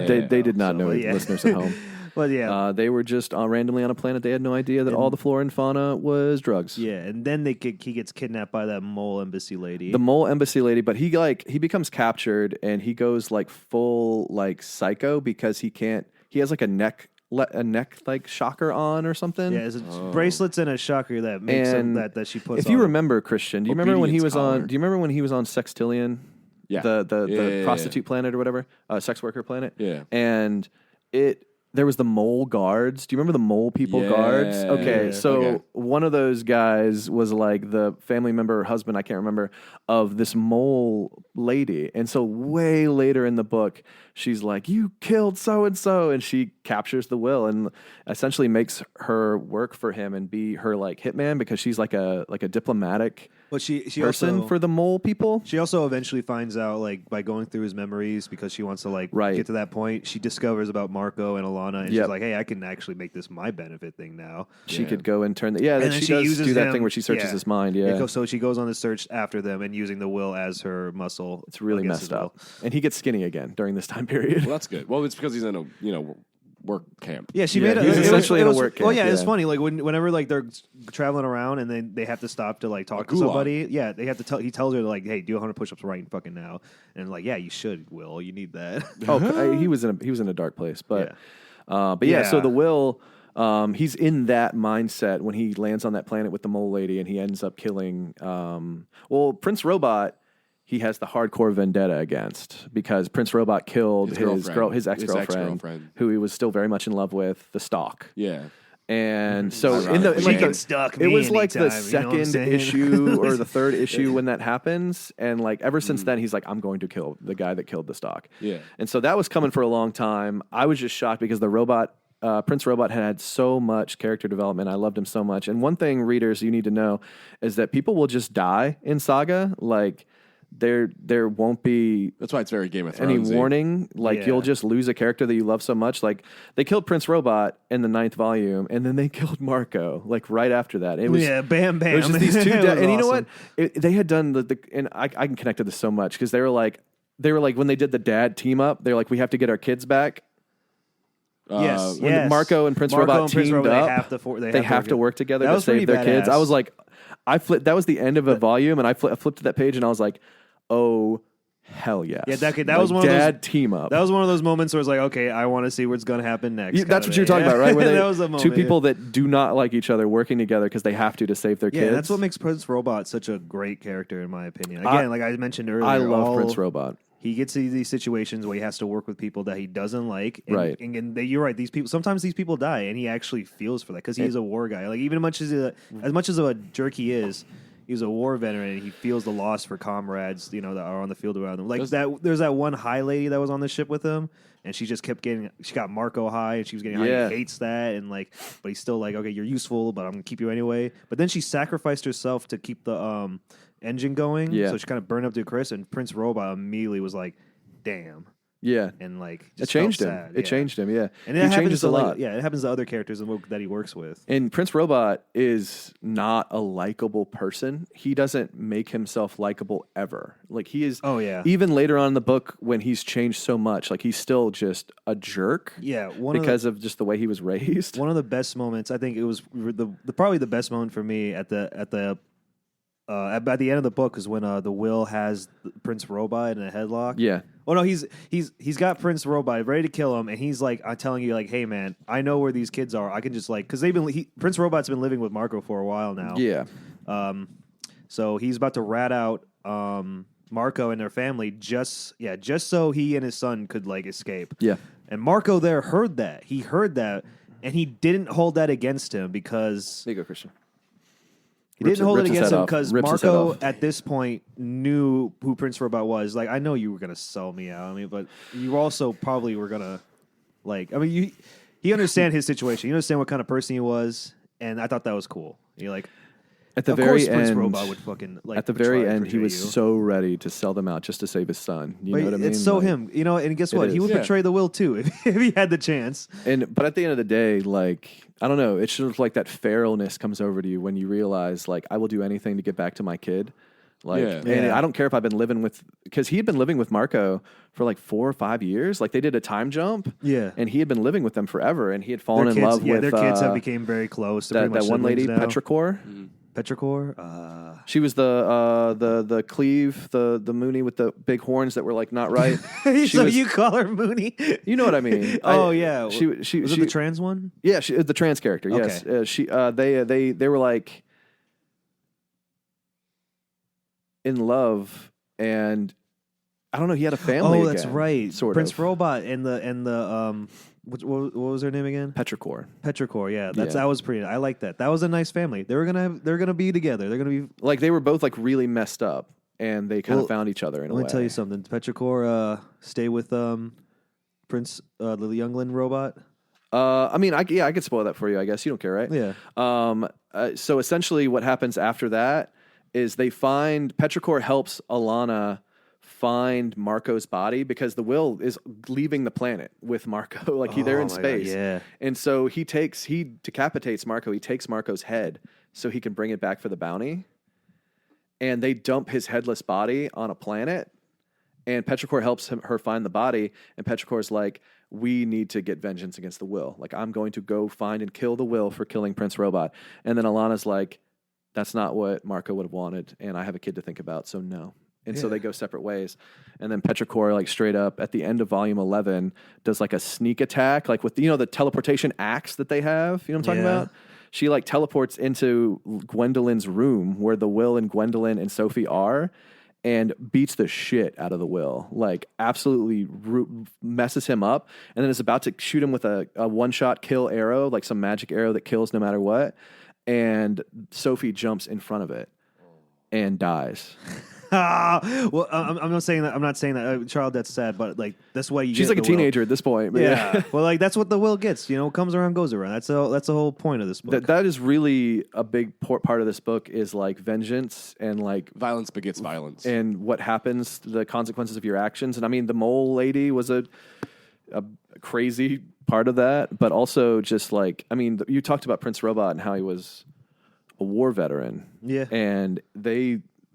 know. They did not know, listeners at home. But yeah. They were just randomly on a planet. They had no idea that all the flora and fauna was drugs. Yeah, and then he gets kidnapped by that mole embassy lady. The mole embassy lady, but he becomes captured and he goes like full like psycho because he has like a neck like shocker on or something. Yeah, it's bracelets and a shocker that makes him that she puts. If you remember, Christian, do you remember when he was collar. Do you remember when he was on Sextillion? Yeah. The prostitute planet or whatever, sex worker planet. Yeah. And there was the mole guards. Do you remember the mole people guards? Okay, Yeah. so one of those guys was like the family member or husband, I can't remember, of this mole lady. And so way later in the book, she's like, "You killed so-and-so," and she captures the will and essentially makes her work for him and be her like hitman because she's like a diplomatic but she person also, for the mole people. She also eventually finds out, like, by going through his memories, because she wants to, like, Right. get to that point, she discovers about Marco and Alana, and Yep. she's like, hey, I can actually make this my benefit thing now. She could go and turn and then she she does uses do that him- thing where she searches yeah. his mind. So she goes on the search after them and using the will as her muscle. It's really against messed his will. up. And he gets skinny again during this time period. Well, that's good. Well, it's because he's in a work camp. Yeah, she Yeah, made it. he was it essentially in a was- work Well, camp, yeah, it's yeah. funny. Like whenever like they're traveling around and then they have to stop to like talk to gulag. somebody. Yeah, they have to tell. He tells her like, "Hey, do 100 push-ups right fucking now." And like, yeah, you should. Will you need that? He was in a dark place, but Yeah. yeah. So Yeah. the will, he's in that mindset when he lands on that planet with the mole lady, and he ends up killing. Prince Robot. He has the hardcore vendetta against because Prince Robot killed his ex-girlfriend, ex-girlfriend. who he was still very much in love with, the Stalk. Yeah. And so Ironic. She can stalk it me was like the anytime, you know what I'm second saying? issue or the third issue when that happens, and like ever since then he's like, I'm going to kill the guy that killed the Stalk. Yeah. And so that was coming for a long time. I was just shocked because the robot. Prince Robot had so much character development. I loved him so much. And one thing, readers, you need to know is that people will just die in Saga. Like there won't be That's why it's very Game of any Thrones. warning. Like Yeah. you'll just lose a character that you love so much. Like they killed Prince Robot in the 9th volume, and then they killed Marco like right after that. It was bam, bam. it was just these two, It was and you know awesome. what? They had done and I can connect to this so much because they were like when they did the dad team up, they're like, we have to get our kids back. Yes, When yes. Marco and Prince Robot teamed up, they have to work together That to was save pretty their kids. badass. I was like, that was the end of a volume, and I flipped to that page, and I was like, oh, hell yes. Yeah, that Like, was one of those dad team up. That was one of those moments where it's like, okay, I want to see what's going to happen next. That's what kinda you're talking thing. about, right? Where they, that was a moment, two people that do not like each other working together because they have to save their Yeah, kids. that's what makes Prince Robot such a great character, in my opinion. Again, like I mentioned earlier, I love Prince Robot. He gets into these situations where he has to work with people that he doesn't like. And, Right. And you're right. Sometimes these people die, and he actually feels for that because he's a war guy. Like even as much as a jerk he is, he's a war veteran, and he feels the loss for comrades, that are on the field around him. Like there's that one high lady that was on the ship with him, and she just kept she got Marco high, and she was getting high. Yeah. He hates that, and but he's still like, okay, you're useful, but I'm gonna keep you anyway. But then she sacrificed herself to keep the engine going, Yeah. so she kind of burned up to Chris, and Prince Robot immediately was like, damn. Yeah. And It just changed felt him. sad, It changed him, yeah. And he it happens changes to a lot. it happens to other characters that he works with. And Prince Robot is not a likable person. He doesn't make himself likable ever. Like he is. Oh, yeah. Even later on in the book, when he's changed so much, like he's still just a jerk. Yeah, because of just the way he was raised. One of the best moments, I think it was probably the best moment for me at the end of the book is when the Will has Prince Robot in a headlock. Yeah. Oh no, he's got Prince Robot ready to kill him, and he's like, I'm telling you, like, hey man, I know where these kids are. I can just because Prince Robot's been living with Marco for a while now. Yeah. So he's about to rat out Marco and their family just so he and his son could escape. Yeah. And Marco there heard that. He heard that, and he didn't hold that against him because There you go, Christian. he didn't hold it rips his against head him off. because Rips his head Marco off. at this point knew who Prince Robot was. Like, I know you were gonna sell me out. I mean, but you also probably were gonna he understand his situation. You understand what kind of person he was, and I thought that was cool. You're like, At the of very course, Prince end, Robot would fucking like. at the try very to end, he portray was you. so ready to sell them out just to save his son. You know what I mean? It's so Like, him, you know. And guess It what? He is. would Yeah. portray the will too if he had the chance. But at the end of the day, like, I don't know, it's sort of like that feralness comes over to you when you realize, like, I will do anything to get back to my kid. Like, Yeah. and Yeah. I don't care if I've been living with, because he had been living with Marco for like 4 or 5 years. Like, they did a time jump. Yeah. And he had been living with them forever, and he had fallen Their in kids, love yeah, with their kids have became very close. They're that, pretty much that one lady, siblings now. Petrichor. Petrichor. She was the cleave, the Mooney with the big horns that were like not right. So was- you call her Mooney? You know what I mean? Oh yeah. She was it the trans one? Yeah, the trans character. Yes, they were like in love, and I don't know. He had a family. Oh, that's again, right. Sort Prince of. Robot and the what was her name again? Petrichor. Petrichor. Yeah, that Yeah. was pretty. I like that. That was a nice family. They're gonna be together. They're gonna be. Like they were both like really messed up, and they kind Well, of found each other in a way. Let me tell you something. Petrichor stay with Prince the youngling robot. I mean, I could spoil that for you. I guess you don't care, right? Yeah. So essentially, what happens after that is they find Petrichor helps Alana find Marco's body because the will is leaving the planet with Marco. Like they're in Oh my God, space. yeah. And so he decapitates Marco. He takes Marco's head so he can bring it back for the bounty. And they dump his headless body on a planet. And Petrichor helps her find the body. And Petrichor's like, we need to get vengeance against the will. Like, I'm going to go find and kill the will for killing Prince Robot. And then Alana's like, that's not what Marco would have wanted. And I have a kid to think about, so no. And so Yeah. they go separate ways. And then Petrichor, like straight up at the end of volume 11, does like a sneak attack, like with, the teleportation axe that they have. You know what I'm talking Yeah. about? She like teleports into Gwendolyn's room where the Will and Gwendolyn and Sophie are and beats the shit out of the Will. Like absolutely messes him up. And then is about to shoot him with a one-shot kill arrow, like some magic arrow that kills no matter what. And Sophie jumps in front of it and dies. Well, I'm not saying that. I'm not saying that. Child, that's sad, but like that's why you. She's get like a the will. teenager at this point. But Yeah. Well, like that's what the will gets. Comes around, goes around. That's the whole point of this book. That is really a big part of this book is like vengeance and like Violence begets violence. and what happens, the consequences of your actions. And I mean, the mole lady was a crazy part of that, but also just like, I mean, you talked about Prince Robot and how he was a war veteran. Yeah. And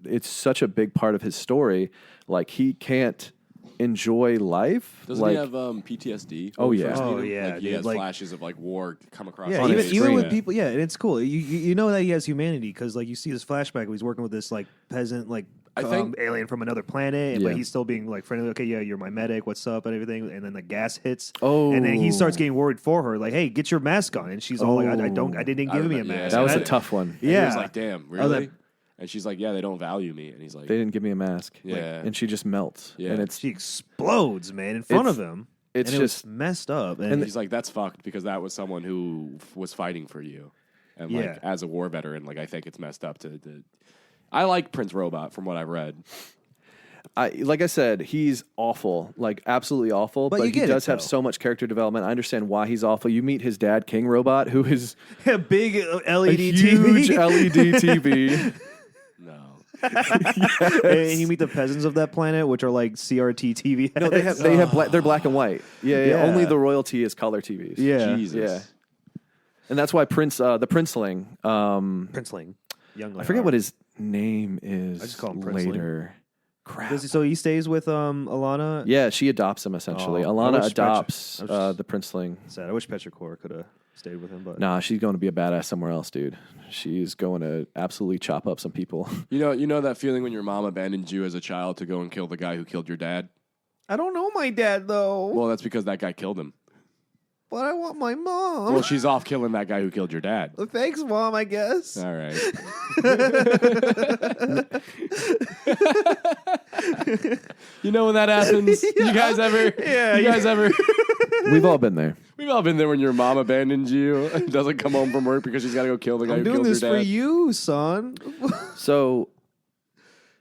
it's such a big part of his story. Like he can't enjoy life. Doesn't like, he have PTSD? Oh, when we yeah. first meet Oh, him? yeah, Like, he dude, has like- flashes of like war come across. Yeah, his even, face. even with Yeah. people, yeah, and it's cool. You know that he has humanity because like you see this flashback where he's working with this like peasant like I think- alien from another planet, Yeah. but he's still being like friendly. Okay, yeah, you're my medic. What's up and everything. And then the gas hits. Oh. and then he starts getting worried for her. Like, hey, get your mask on. And she's all like, I didn't give me a remember- yeah, mask. that was And a tough one. And he Yeah. was like, damn, I was really? like- And she's like, yeah, they don't value me. And he's like, They didn't give me a mask. Like, Yeah. and she just melts. Yeah. And it's She explodes, man, in front It's- of him. it's and it just- was messed up. And, he's like, that's fucked because that was someone who was fighting for you. And Yeah. like, as a war veteran, like, I think it's messed up to I like Prince Robot from what I've read. like I said, he's awful, like absolutely awful. But But you he get it, does have though. so much character development. I understand why he's awful. You meet his dad, King Robot, who is a big LED a huge TV. LED TV. No. And you meet the peasants of that planet, which are like CRT TV. No, they have they're black and white. Yeah. Yeah. Only the royalty is color TVs. Yeah. Jesus. Yeah. And that's why the Princeling. Princeling. Young. I forget what his name is. I just call him Princeling. later. Crap. So he stays with Alana. Yeah, she adopts him essentially. Oh, I Alana wish adopts Petri- I was the Princeling. Sad. I wish Petrichor could have stayed with him, but Nah, she's going to be a badass somewhere else, dude. She's going to absolutely chop up some people. You know that feeling when your mom abandoned you as a child to go and kill the guy who killed your dad? I don't know my dad though. Well, that's because that guy killed him. But I want my mom. Well, she's off killing that guy who killed your dad. Thanks, mom. I guess. All right. You know when that happens? You guys ever? Yeah, You guys ever? We've all been there. We've all been there when your mom abandons you and doesn't come home from work because she's got to go kill the guy I'm who doing killed this your for dad. you, son. So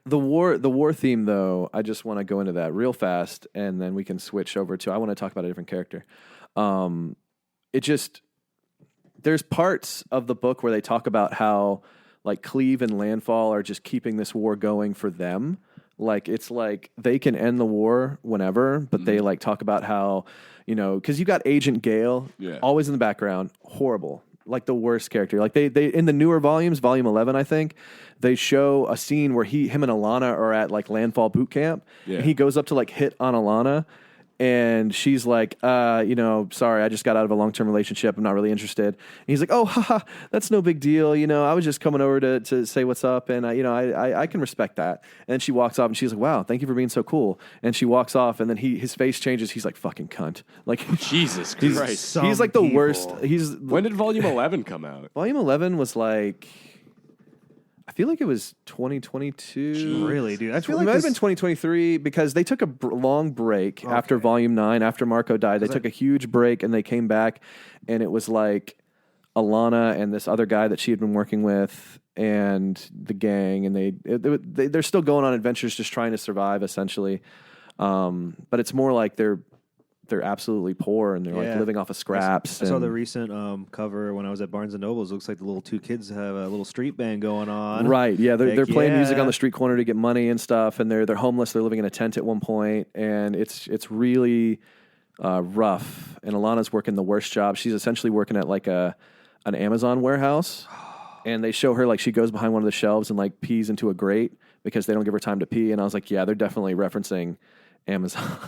the war theme, though, I just want to go into that real fast, and then we can switch over to. I want to talk about a different character. it just there's parts of the book where they talk about how like Cleve and Landfall are just keeping this war going for them. Like it's like they can end the war whenever, but they like talk about how, you know, because you got Agent Gale always in the background, horrible, like the worst character. Like they in the newer volumes, volume 11, I think, they show a scene where him and Alana are at like Landfall boot camp, and he goes up to like hit on Alana. And she's like, you know, sorry, I just got out of a long-term relationship. I'm not really interested. And he's like, oh, haha, that's no big deal. You know, I was just coming over to say what's up. And, you know, I can respect that. And she walks off and she's like, wow, thank you for being so cool. And she walks off and then his face changes. He's like, fucking cunt. Like, Jesus Christ. He's like the worst. When did volume 11 come out? Volume 11 was like, I feel like it was 2022. Really, dude? I feel It like might have been 2023 because they took a long break after Volume 9, after Marco died. They took a huge break and they came back, and it was like Alana and this other guy that she had been working with and the gang, and they're still going on adventures just trying to survive, essentially. But it's more like they're absolutely poor and they're like living off of scraps. I saw the recent cover when I was at Barnes and Nobles. Looks like the little two kids have a little street band going on. Right? Yeah, they're playing music on the street corner to get money and stuff. And they're homeless. They're living in a tent at one point, and it's really rough. And Alana's working the worst job. She's essentially working at like an Amazon warehouse. And they show her like she goes behind one of the shelves and like pees into a grate because they don't give her time to pee. And I was like, yeah, they're definitely referencing Amazon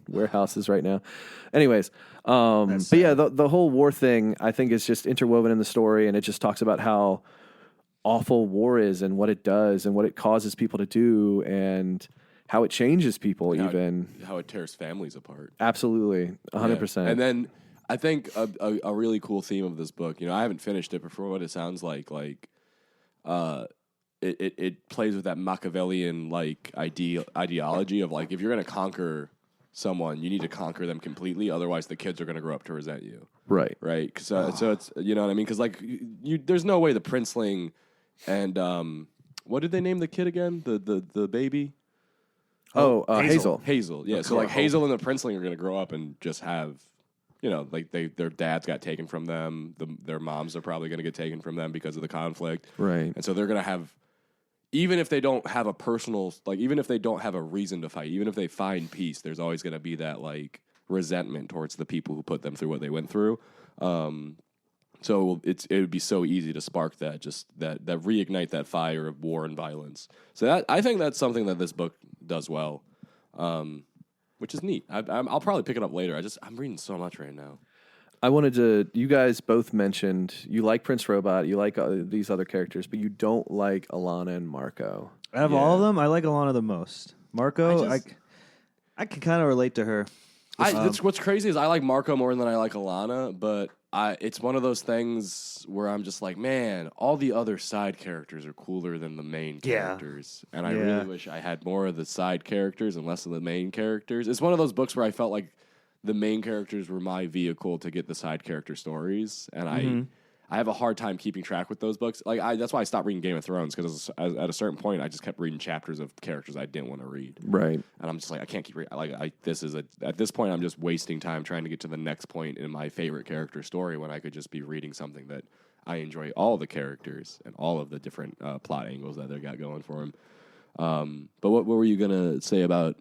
warehouses right now. Anyways, but yeah, the whole war thing I think is just interwoven in the story, and it just talks about how awful war is and what it does and what it causes people to do and how it changes people, how it tears families apart. Absolutely, 100%. And then I think a really cool theme of this book, you know, I haven't finished it, but for what it sounds like it plays with that Machiavellian like ideology of like if you're going to conquer someone, you need to conquer them completely. Otherwise, the kids are going to grow up to resent you. Right. Right. So it's you know what I mean? Because like there's no way the princeling and what did they name the kid again? The baby. Hazel. Hazel. Yeah. So like Hazel and the princeling are going to grow up and just have. You know, like their dads got taken from them. Their moms are probably going to get taken from them because of the conflict. Right. And so they're going to have, even if they don't have a personal, like even if they don't have a reason to fight, even if they find peace, there's always going to be that like resentment towards the people who put them through what they went through. So it would be so easy to spark that, just that reignite that fire of war and violence. So I think that's something that this book does well. Which is neat. I'll probably pick it up later. I'm reading so much right now. I wanted to. You guys both mentioned you like Prince Robot, you like these other characters, but you don't like Alana and Marco. Out of all of them, I like Alana the most. Marco, I can kind of relate to her. What's crazy is I like Marco more than I like Alana, but it's one of those things where I'm just like, man, all the other side characters are cooler than the main characters. And I really wish I had more of the side characters and less of the main characters. It's one of those books where I felt like the main characters were my vehicle to get the side character stories. And I have a hard time keeping track with those books. Like that's why I stopped reading Game of Thrones, because at a certain point I just kept reading chapters of characters I didn't want to read. Right. And I'm just like, I can't keep reading. Like at this point I'm just wasting time trying to get to the next point in my favorite character story when I could just be reading something that I enjoy all the characters and all of the different plot angles that they got going for them. But what were you gonna say about?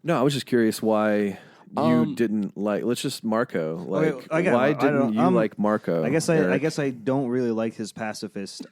No, I was just curious why. You didn't like. Let's just Marco. Like, why didn't you like Marco? I guess I don't really like his pacifist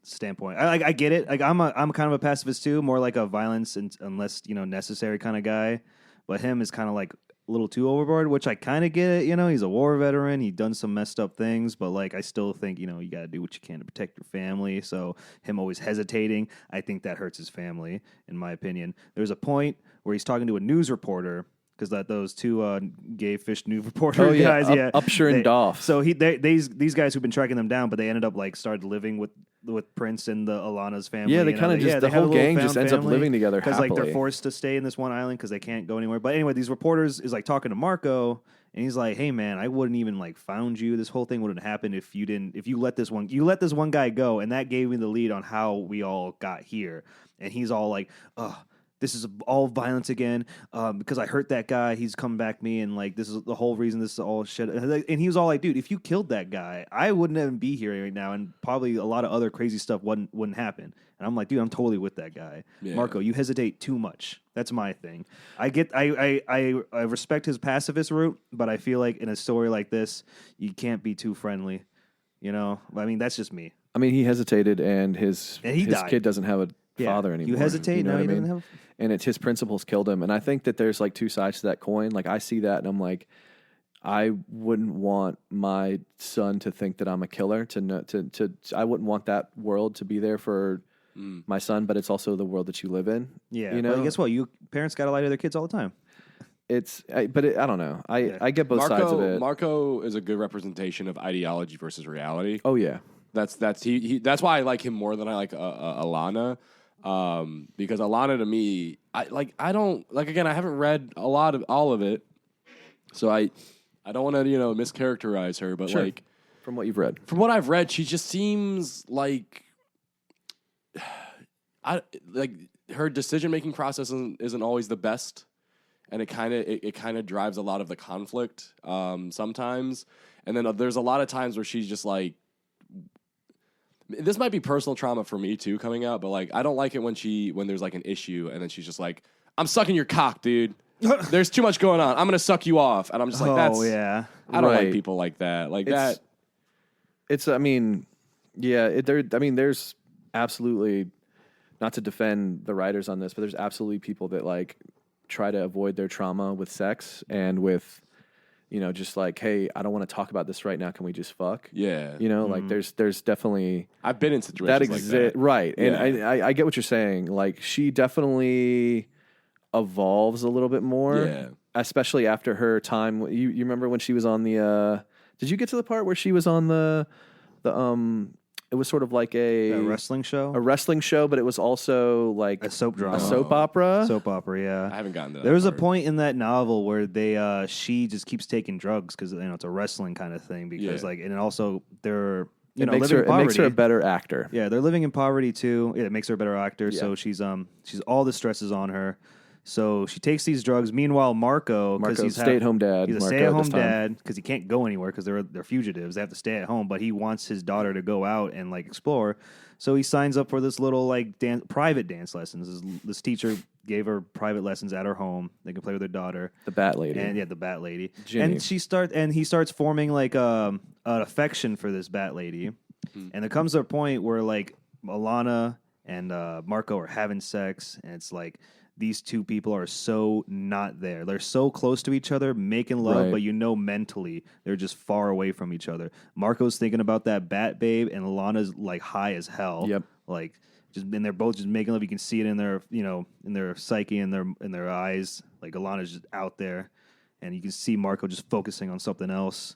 standpoint. I get it. Like I'm kind of a pacifist too, more like a violence unless necessary kind of guy. But him is kind of like a little too overboard, which I kind of get it. He's a war veteran. He done some messed up things, but like I still think you got to do what you can to protect your family. So him always hesitating, I think that hurts his family, in my opinion. There's a point where he's talking to a news reporter. Because those two gay fish news reporter guys, Upshur and Doff. So these guys who've been tracking them down, but they ended up like started living with Prince and the Alana's family. Yeah, they kind of just the whole gang just ends up living together because like they're forced to stay in this one island because they can't go anywhere. But anyway, these reporters is like talking to Marco, and he's like, "Hey man, I wouldn't even like found you. This whole thing wouldn't have happened if you let this one guy go, and that gave me the lead on how we all got here." And he's all like, "Ugh." this is all violence again because I hurt that guy. He's come back to me, and like this is the whole reason this is all shit. And he was all like, dude, if you killed that guy, I wouldn't even be here right now, and probably a lot of other crazy stuff wouldn't happen. And I'm like, dude, I'm totally with that guy. Yeah. Marco, you hesitate too much. That's my thing. I respect his pacifist route, but I feel like in a story like this, you can't be too friendly. You know, I mean, that's just me. I mean, he hesitated, and his died. kid doesn't have a father anymore. You hesitate, you know now what he I mean? doesn't have. And it's his principles killed him. And I think that there's like two sides to that coin. Like I see that, and I'm like, I wouldn't want my son to think that I'm a killer. I wouldn't want that world to be there for my son. But it's also the world that you live in. Yeah, you know. but guess what? You parents got to lie to their kids all the time. I don't know. I get both sides of it. Marco is a good representation of ideology versus reality. Oh yeah, that's why I like him more than I like Alana. Because Alana to me, I haven't read all of it, so I don't want to mischaracterize her, but sure. like From what you've read, from what I've read, she just seems like her decision making process isn't always the best. And it kind of drives a lot of the conflict sometimes. And then there's a lot of times where she's just like, this might be personal trauma for me too coming out, but like I don't like it when there's like an issue and then she's just like, I'm sucking your cock, dude. There's too much going on. I'm gonna suck you off, and I'm just like, that's yeah. I don't Right. like people like that. Like that. It's I mean, yeah. There's absolutely, not to defend the writers on this, but there's absolutely people that like try to avoid their trauma with sex and with, just like, hey, I don't want to talk about this right now. Can we just fuck? Yeah. Like there's definitely I've been in situations like that. Right. And Yeah. I get what you're saying. Like she definitely evolves a little bit more. Yeah. Especially after her time. You remember when she was on the did you get to the part where she was on the it was sort of like a wrestling show? A wrestling show, but it was also like A soap drama. a soap opera. Soap opera, yeah. I haven't gotten to that. There was a part. point in that novel where she just keeps taking drugs because it's a wrestling kind of thing. Because Yeah. and also they're It living makes in her poverty. a better actor. Yeah, they're living in poverty too. Yeah, it makes her a better actor. Yeah. So she's all the stress is on her. So she takes these drugs. Meanwhile, Marco's Marco's a stay-at-home dad. He's a Marco stay-at-home this time. dad because he can't go anywhere because they're fugitives. They have to stay at home. But he wants his daughter to go out and like explore. So he signs up for this little like private dance lessons. This teacher gave her private lessons at her home. They can play with her daughter. The Bat Lady. And the Bat Lady. Ginny. And he starts forming like an affection for this Bat Lady. And there comes a point where like Alana and Marco are having sex, and it's like these two people are so not there. They're so close to each other, making love, Right. but mentally they're just far away from each other. Marco's thinking about that Bat Babe, and Alana's like high as hell. Yep. Like and they're both just making love. You can see it in their in their psyche and in their eyes. Like Alana's just out there, and you can see Marco just focusing on something else.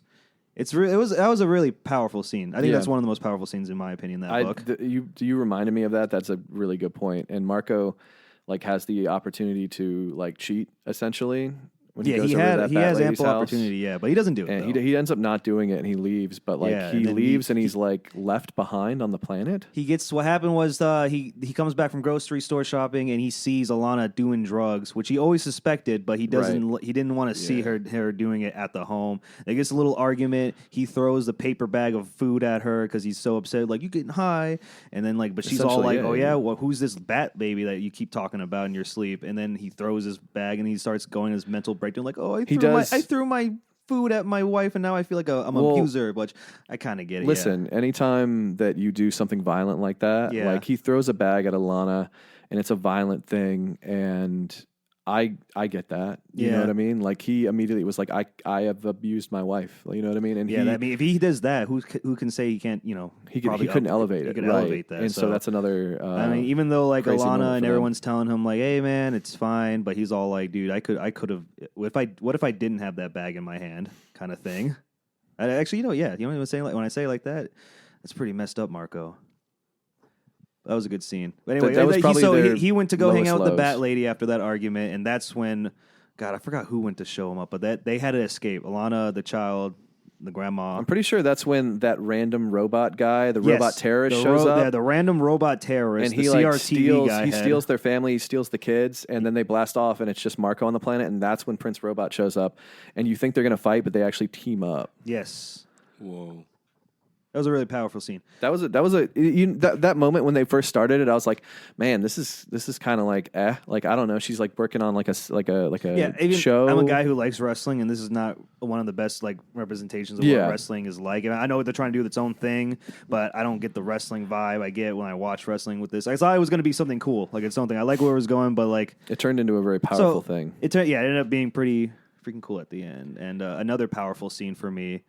That was a really powerful scene. I think Yeah. that's one of the most powerful scenes in my opinion in that book. You reminded me of that. That's a really good point. And Marco like has the opportunity to like cheat essentially when he goes over to that he Bat has Lady's ample house. opportunity, but he doesn't do it. And though. he ends up not doing it, and he leaves. But like Yeah, he and then leaves, and he's like left behind on the planet. What happened was he comes back from grocery store shopping and he sees Alana doing drugs, which he always suspected, but he didn't want to see her doing it at the home. They get a little argument. He throws the paper bag of food at her because he's so upset, like, you getting high, and then like, but she's all like, Essentially, oh yeah, well, who's this Bat Baby that you keep talking about in your sleep? And then he throws his bag and he starts going his mental breakdown, like, oh, I threw my food at my wife, and now I feel like I'm an abuser, but I kind of get it. Listen, anytime that you do something violent like that, Yeah. like he throws a bag at Alana, and it's a violent thing, and I get that. You know Yeah. what I mean? Like he immediately was like, I have abused my wife. You know what I mean? And if he does that, who can say he can't? he probably couldn't elevate it. He could right. elevate that, and so that's another. I mean, even though like crazy moment Alana for and them. everyone's telling him like, "Hey, man, it's fine," but he's all like, "Dude, I could have. What if I didn't have that bag in my hand?" Kind of thing. Actually, even saying like when I say it like that, it's pretty messed up, Marco. That was a good scene. But anyway, That was probably their he went to go hang lowest out with the lows. Bat Lady after that argument, and that's when, God, I forgot who went to show him up, but they had to escape. Alana, the child, the grandma. I'm pretty sure that's when that random robot guy, the robot terrorist, the shows up. Yeah, the random robot terrorist, And the he like CRTV guy steals their family, he steals the kids, and then they blast off, and it's just Marco on the planet, and that's when Prince Robot shows up, and you think they're gonna fight, but they actually team up. Yes. Whoa. That was a really powerful scene. That moment when they first started it, I was like, man, this is kind of like like I don't know. She's like working on like a show. I'm a guy who likes wrestling, and this is not one of the best like representations of what wrestling is like. And I know they're trying to do its own thing, but I don't get the wrestling vibe I get when I watch wrestling with this. I thought it was going to be something cool, like it's something I like where it was going, but like it turned into a very powerful thing. It ended up being pretty freaking cool at the end. And another powerful scene for me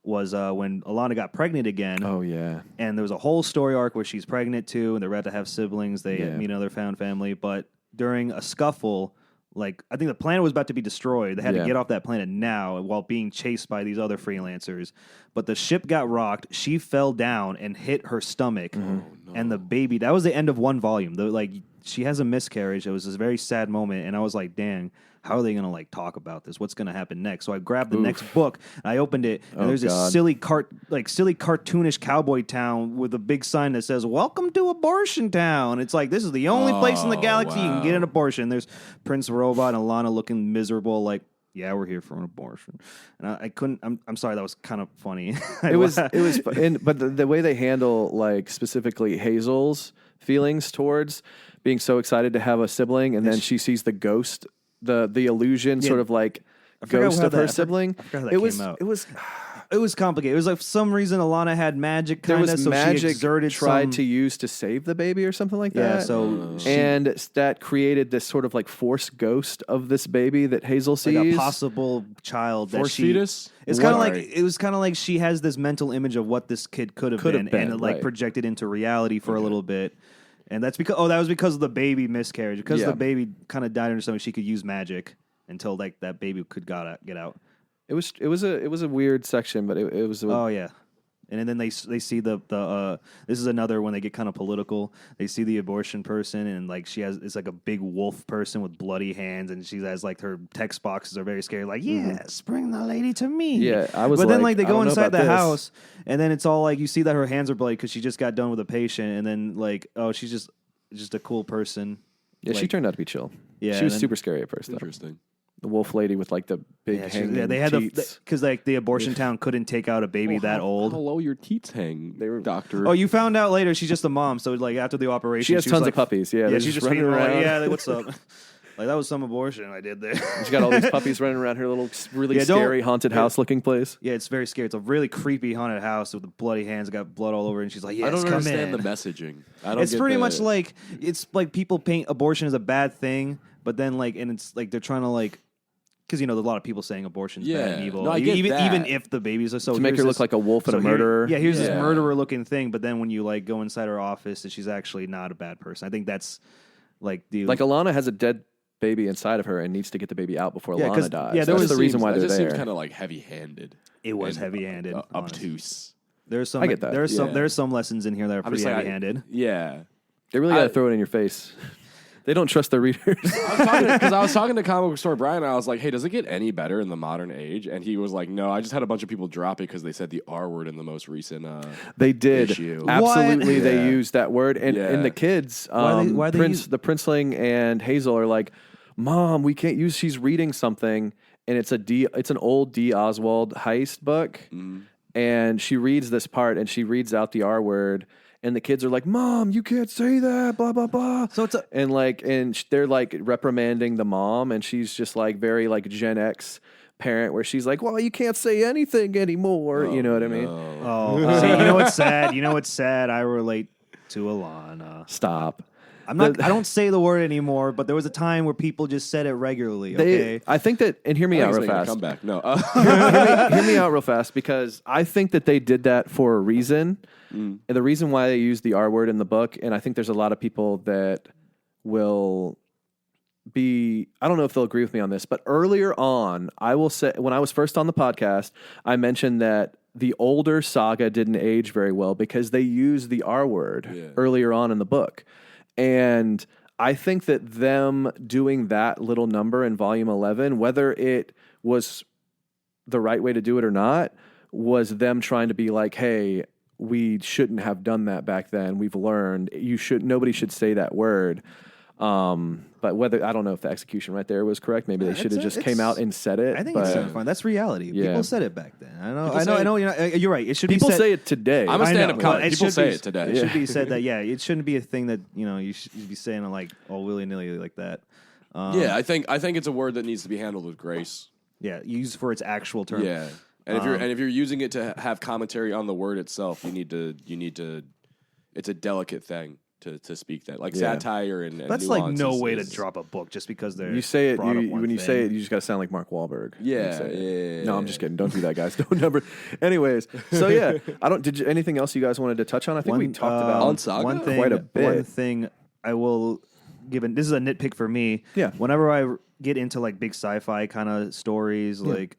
was when Alana got pregnant again. Oh, yeah. And there was a whole story arc where she's pregnant too, and they're about to have siblings. They meet another found family. But during a scuffle, like, I think the planet was about to be destroyed. They had to get off that planet now while being chased by these other freelancers. But the ship got rocked. She fell down and hit her stomach. And the baby, that was the end of one volume. She has a miscarriage. It was this very sad moment. And I was like, dang, how are they going to like talk about this? What's going to happen next? So I grabbed the next book and I opened it, and there's this silly cartoonish cowboy town with a big sign that says "Welcome to Abortion Town." It's like this is the only place in the galaxy you can get an abortion. There's Prince Robot and Alana looking miserable, like, yeah, we're here for an abortion. And I couldn't. I'm sorry, that was kind of funny. It was, but the way they handle like specifically Hazel's feelings towards being so excited to have a sibling, and then she sees the ghost. The illusion, sort of like ghost of her sibling. It was complicated. It was like for some reason Alana had magic kind of, so magic she exerted tried to use to save the baby or something like that. So and that created this sort of like force ghost of this baby that Hazel sees, like a possible child, force fetus. It's kind of like it was kind of like she has this mental image of what this kid could have been, and it like projected into reality for a little bit. And that's because that was because of the baby miscarriage. Because the baby kind of died in her stomach, she could use magic until like that baby could get out. It was a weird section, but it was. And then they see the this is another when they get kind of political. They see the abortion person, and like it's like a big wolf person with bloody hands, and she has like her text boxes are very scary, like yes, bring the lady to me. Yeah, I was. But then like they go inside the house, and then it's all like you see that her hands are bloody because she just got done with a patient, and then like she's just a cool person. Yeah, she turned out to be chill. Yeah, she was super scary at first. Interesting. The wolf lady with like the big hanging they had teats. because like the abortion town couldn't take out a baby that old. How low your teats hang? They were doctor. Oh, you found out later she's just a mom. So like after the operation, she has tons of puppies. Yeah, she's just running around. Like, what's up? Like that was some abortion I did there. She's got all these puppies running around her little really scary haunted house looking place. Yeah, it's very scary. It's a really creepy haunted house with the bloody hands. Got blood all over, and she's like, "Yes, I don't come understand in." the messaging. It's pretty much like it's like people paint abortion as a bad thing, but then like and it's like they're trying to like. Because there's a lot of people saying abortion's bad and evil. No, I get even if the babies are so to make her look like a wolf and a murderer. Here's this murderer looking thing, but then when you like go inside her office and she's actually not a bad person. I think that's like Alana has a dead baby inside of her and needs to get the baby out before Alana dies. Yeah, that's the reason why they're there. It just seems kind of like heavy-handed. It was heavy-handed, obtuse. There's some. I get that. There's some lessons in here that are pretty heavy-handed. They really got to throw it in your face. They don't trust their readers. I was talking to Comic Book Store Brian, and I was like, hey, does it get any better in the modern age? And he was like, no, I just had a bunch of people drop it because they said the R word in the most recent They did. issue. Absolutely, they used that word. And the kids, the Princeling and Hazel are like, Mom, we can't use, she's reading something, and it's an old D. Oswald heist book, and she reads this part, and she reads out the R word, and the kids are like, Mom, you can't say that, blah, blah, blah. So it's they're like reprimanding the mom, and she's just like very like Gen X parent where she's like, well, you can't say anything anymore. You know what I mean? See, you know what's sad? I relate to Alana. Stop. I don't say the word anymore, but there was a time where people just said it regularly. Okay, I think that, and hear me out real fast. Come back. No, hear me out real fast because I think that they did that for a reason. And the reason why they use the R word in the book, and I think there's a lot of people that will be, I don't know if they'll agree with me on this, but earlier on, I will say, when I was first on the podcast, I mentioned that the older Saga didn't age very well because they used the R word earlier on in the book. And I think that them doing that little number in volume 11, whether it was the right way to do it or not, was them trying to be like, hey, we shouldn't have done that back then. We've learned nobody should say that word. But whether I don't know if the execution right there was correct. Maybe they should have just came out and said it. I think but it's fine. That's reality. Yeah. People said it back then. People I know. You're right. It should people be said, say it today. I'm a stand-up I know, comic. but People should say be- it today. It should be said that it shouldn't be a thing that you should be saying it like all willy nilly like that. Yeah, I think it's a word that needs to be handled with grace. Yeah, used for its actual term. Yeah, and if you're using it to have commentary on the word itself, you need to. It's a delicate thing to speak that, like satire and That's like nuance no way is- to drop a book just because they're You say it brought up one when you thing. say it, you just got to sound like Mark Wahlberg. Yeah, when you say it. yeah. No, I'm just kidding. Don't do that, guys. Don't number. Anyways, so yeah, I don't. Did you, anything else you guys wanted to touch on? I think we talked about On Saga? one thing. quite a bit. One thing I will give. This is a nitpick for me. Yeah. Whenever I get into like big sci-fi kind of stories, like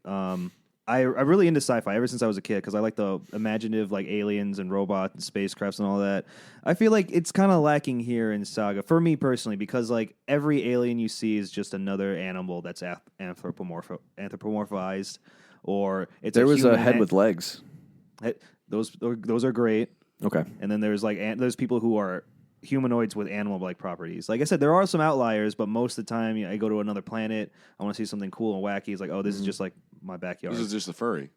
I'm really into sci-fi ever since I was a kid because I like the imaginative like aliens and robots and spacecrafts and all that. I feel like it's kind of lacking here in Saga for me personally because like every alien you see is just another animal that's anthropomorphized or it's there was a human head with legs. Those are great. Okay. And then there's like there's people who are humanoids with animal-like properties. Like I said, there are some outliers, but most of the time, I go to another planet. I want to see something cool and wacky. It's like, oh, this is just like my backyard. This is just a furry.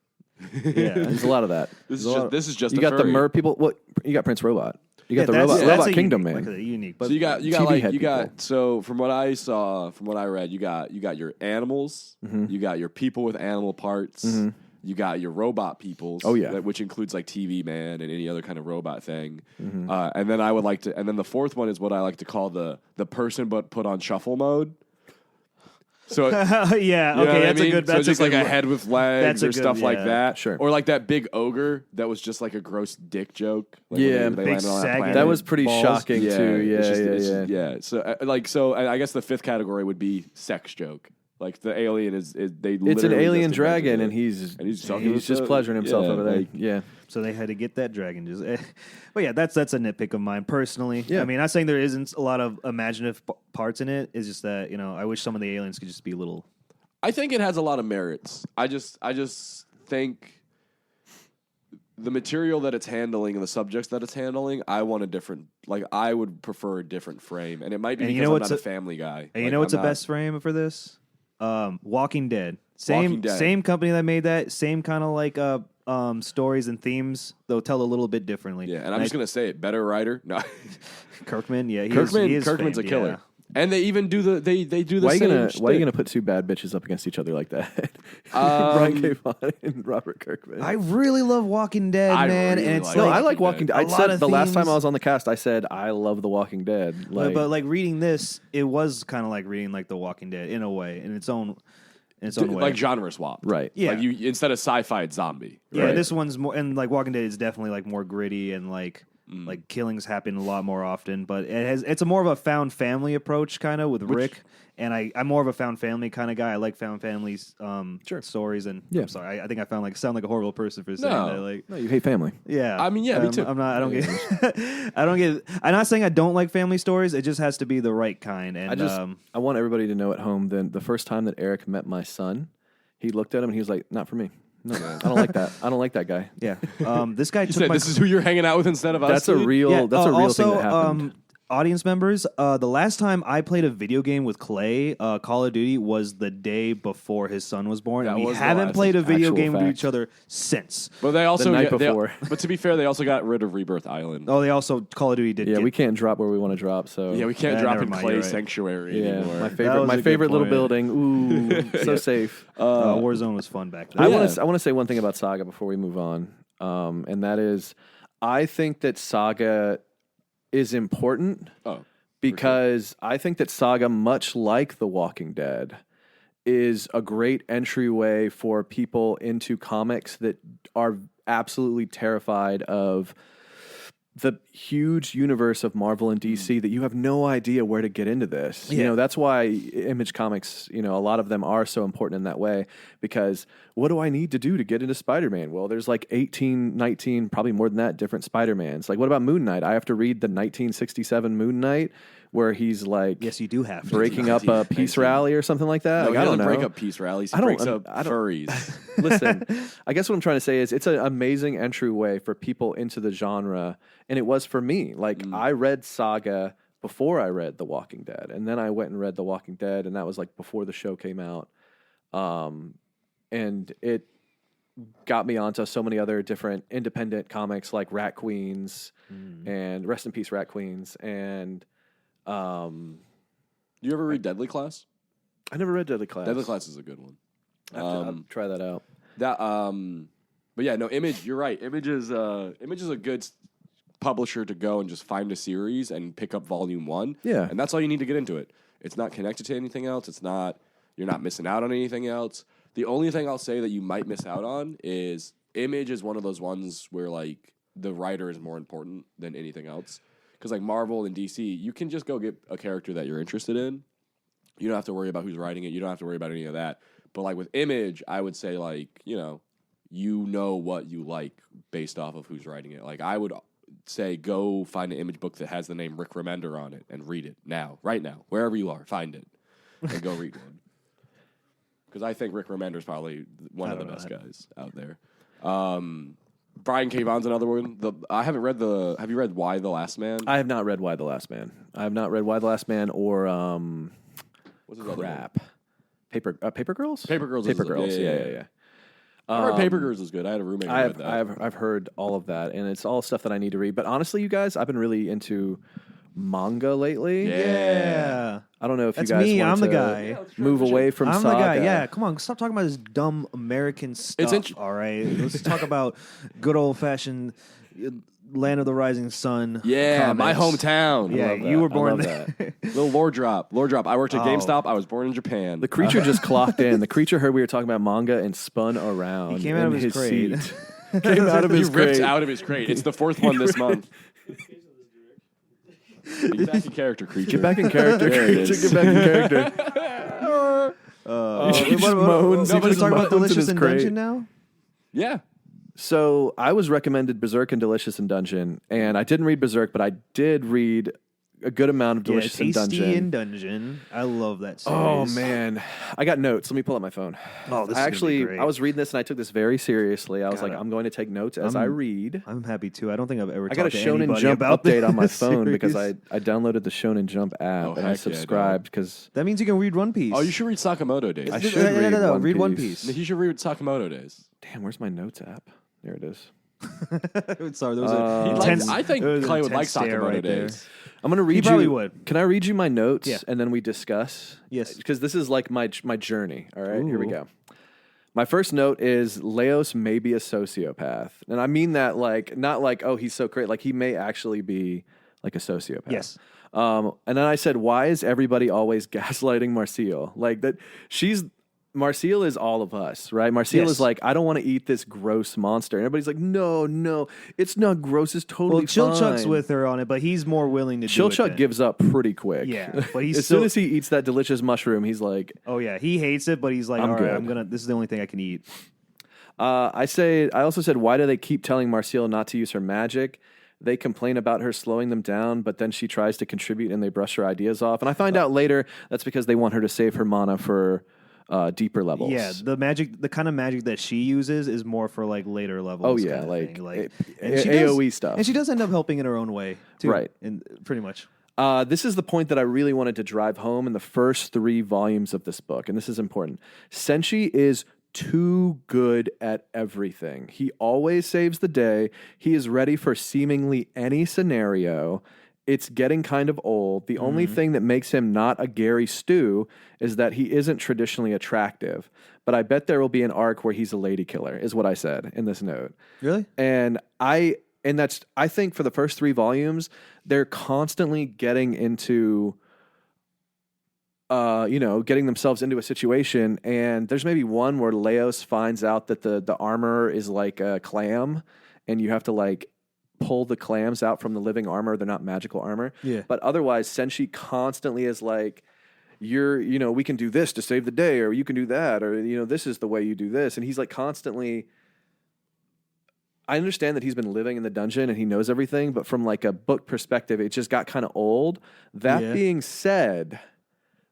Yeah, There's a lot of that. This is just You a got the furry. mer people. What you got? Prince Robot. You got the that's robot a kingdom, unique, man. Like a unique. But So you got TV head people. so from what I saw, from what I read, you got your animals, Mm-hmm. you got your people with animal parts, you got your robot peoples. Oh, yeah. which includes like TV Man and any other kind of robot thing. Mm-hmm. And then and then the fourth one is what I like to call the person but put on shuffle mode. So yeah, you know okay, what I that's mean? a good. So That's just a good like a one. head with legs That's a or good- stuff like yeah. that, Sure. Or like that big ogre that was just like a gross dick joke. Like Yeah, when they big landed on that sagging planet. That was pretty balls. shocking too. Yeah, it's just- yeah, it's yeah. just- yeah. So I guess the fifth category would be sex joke. Like the alien is they. It's an literally alien just dragon, imagine and it. he's talking with just the- pleasuring himself yeah, over there. like- Yeah. So they had to get that dragon. But yeah, that's a nitpick of mine personally. Yeah. I mean, not saying there isn't a lot of imaginative parts in it. It's just that I wish some of the aliens could just be little. I think it has a lot of merits. I just think the material that it's handling and the subjects that it's handling, I want a different. Like I would prefer a different frame, and it might be And because you know I'm what's not a Family Guy. And you Like, know what's I'm the not- best frame for this? Walking Dead. Walking Dead. Same company that made that. Same kind of like stories and themes. They'll tell a little bit differently. Yeah, and I'm just gonna say it. Better writer. No, Kirkman. Yeah, he is Kirkman's famed, a killer. yeah. And they even do the they do the Why are you same. gonna Why are you shtick. gonna put two bad bitches up against each other like that? Brian K. Vaughan and Robert Kirkman. I really love Walking Dead, I man, really and it's like no, like, I like Walking Dead. I a lot said of the last time themes. I was on the cast, I said I love The Walking Dead. but like reading this, it was kind of like reading like The Walking Dead in a way, in its own way. like genre swap. Right. Yeah. Like you instead of sci-fi, it's zombie. Yeah, Right. this one's more, and like Walking Dead is definitely like more gritty and like killings happen a lot more often. But it's a more of a found family approach kind of with Rick, and I'm more of a found family kind of guy. I like found families stories, and Yeah. I'm sorry, I think I sound like a horrible person for saying No. that. Like, No, you hate family. yeah, I mean, yeah, me too. I'm not. I don't get. I don't get. I'm not saying I don't like family stories. It just has to be the right kind. And I want everybody to know at home that the first time that Eric met my son, he looked at him and he was like, "Not for me. No, I don't like that. I don't like that guy." yeah, this guy You took said my. this is who you're hanging out with instead of us. That's a dude? real. Yeah, That's a real also, thing that happened. Audience members, the last time I played a video game with Clay, Call of Duty, was the day before his son was born, That and we was the haven't last played a video actual game with fact. each other since. But they also night they- before. but to be fair, they also got rid of Rebirth Island. Oh, they also Call of Duty did. Yeah, get, we can't drop where we want to drop. So Yeah, we can't Yeah, drop never in mind, Clay you're right. Sanctuary Yeah, anymore. my That favorite, was my a good favorite little point. building. Ooh, so safe. Warzone was fun back then. I Yeah. want to say one thing about Saga before we move on, and that is, I think that Saga is important Oh, because I think that Saga, much like The Walking Dead, is a great entryway for people into comics that are absolutely terrified of the huge universe of Marvel and DC that you have no idea where to get into this. You Yeah. know, that's why Image Comics, a lot of them are so important in that way, because what do I need to do to get into Spider-Man? Well, there's like 18, 19, probably more than that, different Spider-Mans. Like, what about Moon Knight? I have to read the 1967 Moon Knight, where he's like Yes, you do have to. breaking up a peace 19. rally or something like that. No, Like, he I don't doesn't know. break up peace rallies. He I don't- breaks up I don't- furries. Listen, I guess what I'm trying to say is it's an amazing entryway for people into the genre, and it was for me. Like I read Saga before I read The Walking Dead, and then I went and read The Walking Dead, and that was like before the show came out, and it got me onto so many other different independent comics like Rat Queens and Rest in Peace Rat Queens, and You ever read Deadly Class? I never read Deadly Class. Deadly Class is a good one. I'll try that out. But yeah, no, Image. You're right. Image is a good publisher to go and just find a series and pick up volume 1. Yeah. And that's all you need to get into it. It's not connected to anything else. You're not missing out on anything else. The only thing I'll say that you might miss out on is Image is one of those ones where like the writer is more important than anything else. Because like Marvel and DC, you can just go get a character that you're interested in. You don't have to worry about who's writing it. You don't have to worry about any of that. But like with Image, I would say like, you know what you like based off of who's writing it. Like I would say go find an Image book that has the name Rick Remender on it and read it now, right now, wherever you are, find it and go read one. Because I think Rick Remender is probably one of the best guys out there. Brian K. Vaughan's another one. I haven't read have you read Why the Last Man? I have not read Why the Last Man. I have not read Why the Last Man or What's his other crap. Paper Girls? Paper Girls. Paper is- Girls. Yeah. I heard Paper Girls is good. I had a roommate who read that. I've heard all of that, and it's all stuff that I need to read. But honestly, you guys, I've been really into manga lately. Yeah. I don't know if That's you guys me. want I'm the to guy. move away from I'm Saga. the guy. Yeah, come on. Stop talking about this dumb American stuff. All right, let's talk about good old fashioned Land of the Rising Sun. Yeah, my comics. hometown. Yeah, love that. you were I born love there. Little lore drop. I worked at GameStop. I was born in Japan. The creature just clocked in. The creature heard we were talking about manga and spun around. He came out in of his crate. seat. Came out of He his ripped crate. out of his crate. It's the 4th one this month. Get back in character, creature. Get back in character, There it creature. is. Get back in character. He just moans. No, He but just talk about moans in Delicious his in crate. Dungeon now. Yeah. So I was recommended Berserk and Delicious in Dungeon, and I didn't read Berserk, but I did read a good amount of Delicious in Tasty Dungeon. in Dungeon. I love that series. Oh man, I got notes. Let me pull up my phone. Oh, this is I gonna be great. I was reading this and I took this very seriously. I was Got like, it. I'm going to take notes as I read. I'm happy too. I don't think I've ever. I got a talked to Shonen anybody Jump about update on my this phone because series. I downloaded the Shonen Jump app Oh, and I heck yeah, subscribed because That means you can read One Piece. Oh, you should read Sakamoto Days. I No, should no, read no, One read One Piece. Piece. You should read Sakamoto Days. Damn, where's my notes app? There it is. Sorry, there was a He'd like- intense. I think there was an Clay would like intense stare Sakamoto right there. Days. I'm gonna read He you. probably would. Can I read you my notes Yeah. and then we discuss? Yes. Because this is like my journey. All right, here we Ooh. go. My first note is Leos may be a sociopath, and I mean that like not like oh he's so great, like he may actually be like a sociopath. Yes. And then I said, why is everybody always gaslighting Marcille? Like that Marcille is all of us, right? Marcille Yes. is like, I don't want to eat this gross monster. And everybody's like, no, it's not gross. It's totally Well, Chilchuck's fine. with her on it, but he's more willing to do it. Chilchuck than- gives up pretty quick. Yeah, but he's as still. soon as he eats that delicious mushroom, he's like, Oh yeah, he hates it, but he's like, I'm all right, good. This is the only thing I can eat. I also said, why do they keep telling Marcille not to use her magic? They complain about her slowing them down, but then she tries to contribute and they brush her ideas off. And I find out later that's because they want her to save her mana for deeper levels. Yeah, the kind of magic that she uses is more for like later levels. Oh yeah, kind of like, thing. and she AOE does- stuff. and she does end up helping in her own way, too. Right. and pretty much. This is the point that I really wanted to drive home in the first 3 volumes of this book, and this is important. Senshi is too good at everything. He always saves the day. He is ready for seemingly any scenario. It's getting kind of old. The only thing that makes him not a Gary Stu is that he isn't traditionally attractive. But I bet there will be an arc where he's a lady killer, is what I said in this note. Really? And I think for the first 3 volumes, they're constantly getting into getting themselves into a situation, and there's maybe one where Leos finds out that the armor is like a clam, and you have to like pull the clams out from the living armor. They're not magical armor. Yeah. But otherwise, Senshi constantly is like, we can do this to save the day, or you can do that, or this is the way you do this, and he's like constantly. I understand that he's been living in the dungeon and he knows everything, but from like a book perspective, it just got kind of old. That being said,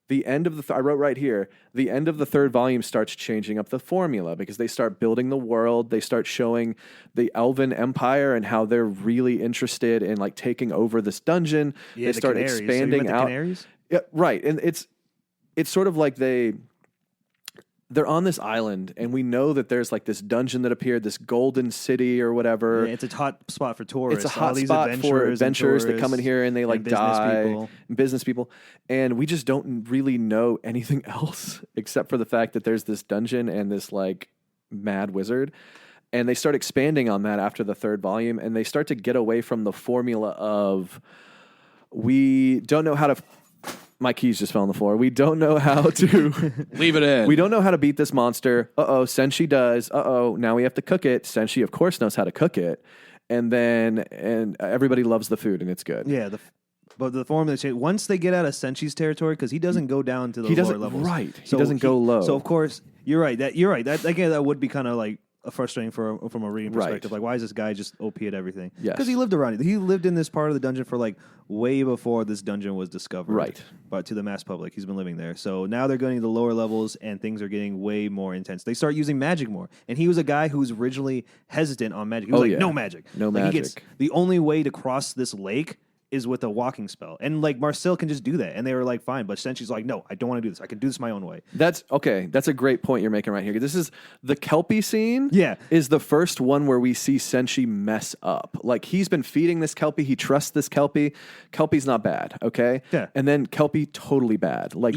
the end of I wrote right here, the end of the third volume starts changing up the formula because they start building the world. They start showing the Elven Empire and how they're really interested in like taking over this dungeon. Yeah, they start Canaries. expanding So you went to out. Canaries? Yeah, right. And it's sort of like they're on this island, and we know that there's like this dungeon that appeared, this golden city or whatever. Yeah, it's a hot spot for tourists. It's a All hot these spot for adventurers that come in tourists here and they like business die. people. Business people. And we just don't really know anything else except for the fact that there's this dungeon and this like mad wizard. And they start expanding on that after the third volume, and they start to get away from the formula of we don't know how to. My keys just fell on the floor. We don't know how to Leave it in. We don't know how to beat this monster. Senshi does. Now we have to cook it. Senshi, of course, knows how to cook it. And everybody loves the food, and it's good. Yeah, but the formula change once they get out of Senshi's territory because he doesn't go down to the lower levels. Right. He doesn't go low. So of course you're right. That again that would be kind of like frustrating from a reading perspective. Right. Like, why is this guy just OP at everything? Yes. Because he lived around it. He lived in this part of the dungeon for like way before this dungeon was discovered. Right. But to the mass public, he's been living there. So now they're going to the lower levels, and things are getting way more intense. They start using magic more, and he was a guy who was originally hesitant on magic. He was no magic, no like, magic. The only way to cross this lake is with a walking spell, and like Marcel can just do that, and they were like, fine. But Senshi's like, no, I don't want to do this. I can do this my own way. That's okay. That's a great point you're making right here. This is the Kelpie scene. Yeah. Is the first one where we see Senshi mess up. Like he's been feeding this Kelpie. He trusts this Kelpie. Kelpie's not bad. Okay. Yeah. And then Kelpie totally bad. Like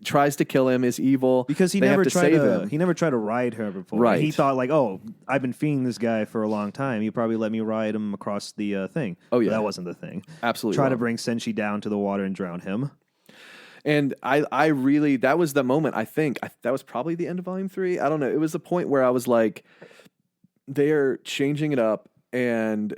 tries to kill him. Is evil Because he They never have to tried save to. him. He never tried to ride her before. Right. And he thought like, oh, I've been feeding this guy for a long time. He probably let me ride him across the thing. Oh, yeah. But that wasn't the thing. Absolutely Try to wrong. bring Senshi down to the water and drown him. And I really, that was the moment, I think, that was probably the end of volume 3. I don't know. It was the point where I was like, they're changing it up, and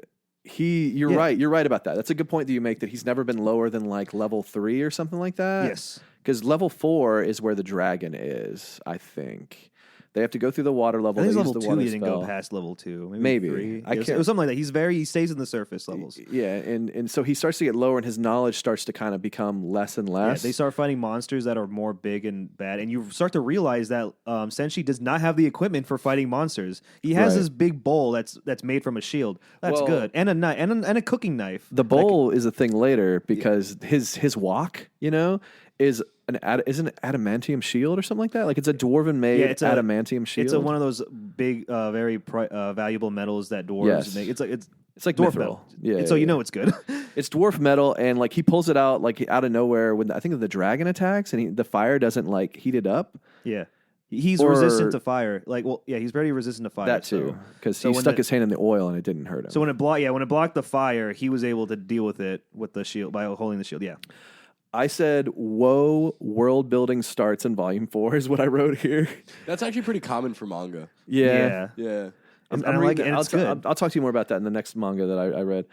you're right about that. That's a good point that you make, that he's never been lower than like level 3 or something like that. Yes. Because level 4 is where the dragon is, I think. They have to go through the water level. I think They it's use level the 2. water He didn't spell. go past level 2. Maybe. 3. I It was can't- something like that. He stays in the surface levels. Yeah, and so he starts to get lower, and his knowledge starts to kind of become less and Yeah, less. they start fighting monsters that are more big and bad, and you start to realize that Senshi does not have the equipment for fighting monsters. He has Right. this big bowl that's made from a shield. That's Well- good, and a knife, and a cooking knife. The bowl is a thing later because his walk, is an adamantium shield or something like that. Like it's a dwarven made adamantium shield. It's one of those big, very valuable metals that dwarves Yes. make. It's like dwarf mithril. metal. Yeah, so yeah, you know it's good. It's dwarf metal, and like he pulls it out like out of nowhere when I think the dragon attacks, and the fire doesn't like heat it up. Yeah. He's Or- resistant to fire. He's very resistant to fire. That too, because so he when stuck his hand in the oil and it didn't hurt him. So when it blocked the fire, he was able to deal with it with the shield by holding the shield. Yeah. I said, "Whoa, world building starts in volume 4" is what I wrote here. That's actually pretty common for manga. Yeah. Yeah. And I like it, and I'll, it's good. I'll talk to you more about that in the next manga that I read.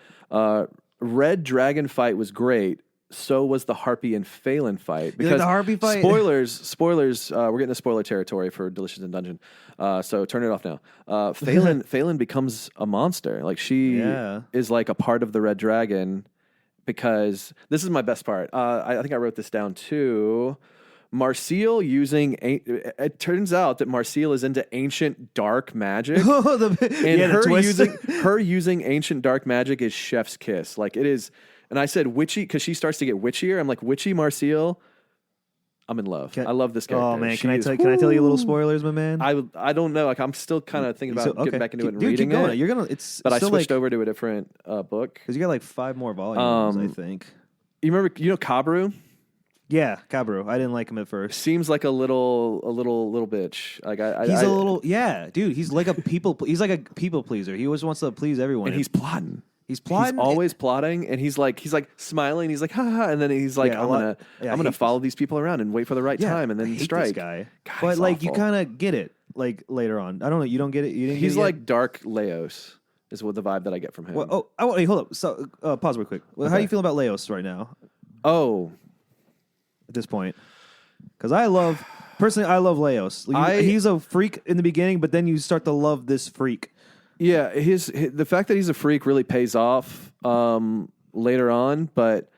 Red Dragon fight was great. So was the Harpy and Phelan fight. You like the Harpy fight? Spoilers. We're getting to spoiler territory for Delicious in Dungeon. So turn it off now. Phelan becomes a monster. Like she is like a part of the Red Dragon, because this is my best part. I think I wrote this down too. Marcel it turns out that Marcel is into ancient dark magic. And her using ancient dark magic is chef's kiss. Like it is. And I said witchy because she starts to get witchier. I'm like, witchy Marcel, I'm in love. I love this character. Oh man, can I tell you a little spoilers, my man? I don't know. Like I'm still kind of thinking about getting back into it and reading keep going. it. You're gonna. But I switched over to a different book. Because you got like 5 more volumes, I think. You remember? Kabru? Yeah, Kabru. I didn't like him at first. Seems like a little bitch. Like he's a little dude. He's like a people pleaser. He always wants to please everyone, and he's plotting. He's plotting. He's always plotting, and he's like smiling. He's like ha ha, and then he's like, I'm gonna follow these people around and wait for the right time, and then strike. This guy. God, but like awful. you kind of get it like later on. I don't know. You don't get it. You didn't. He's get it like yet? Dark Leos is what the vibe that I get from him. Well, wait, hold up. So pause real quick. Well, how do you feel about Leos right now? Oh, at this point, because I love Leos. He's a freak in the beginning, but then you start to love this freak. Yeah, the fact that he's a freak really pays off later on, but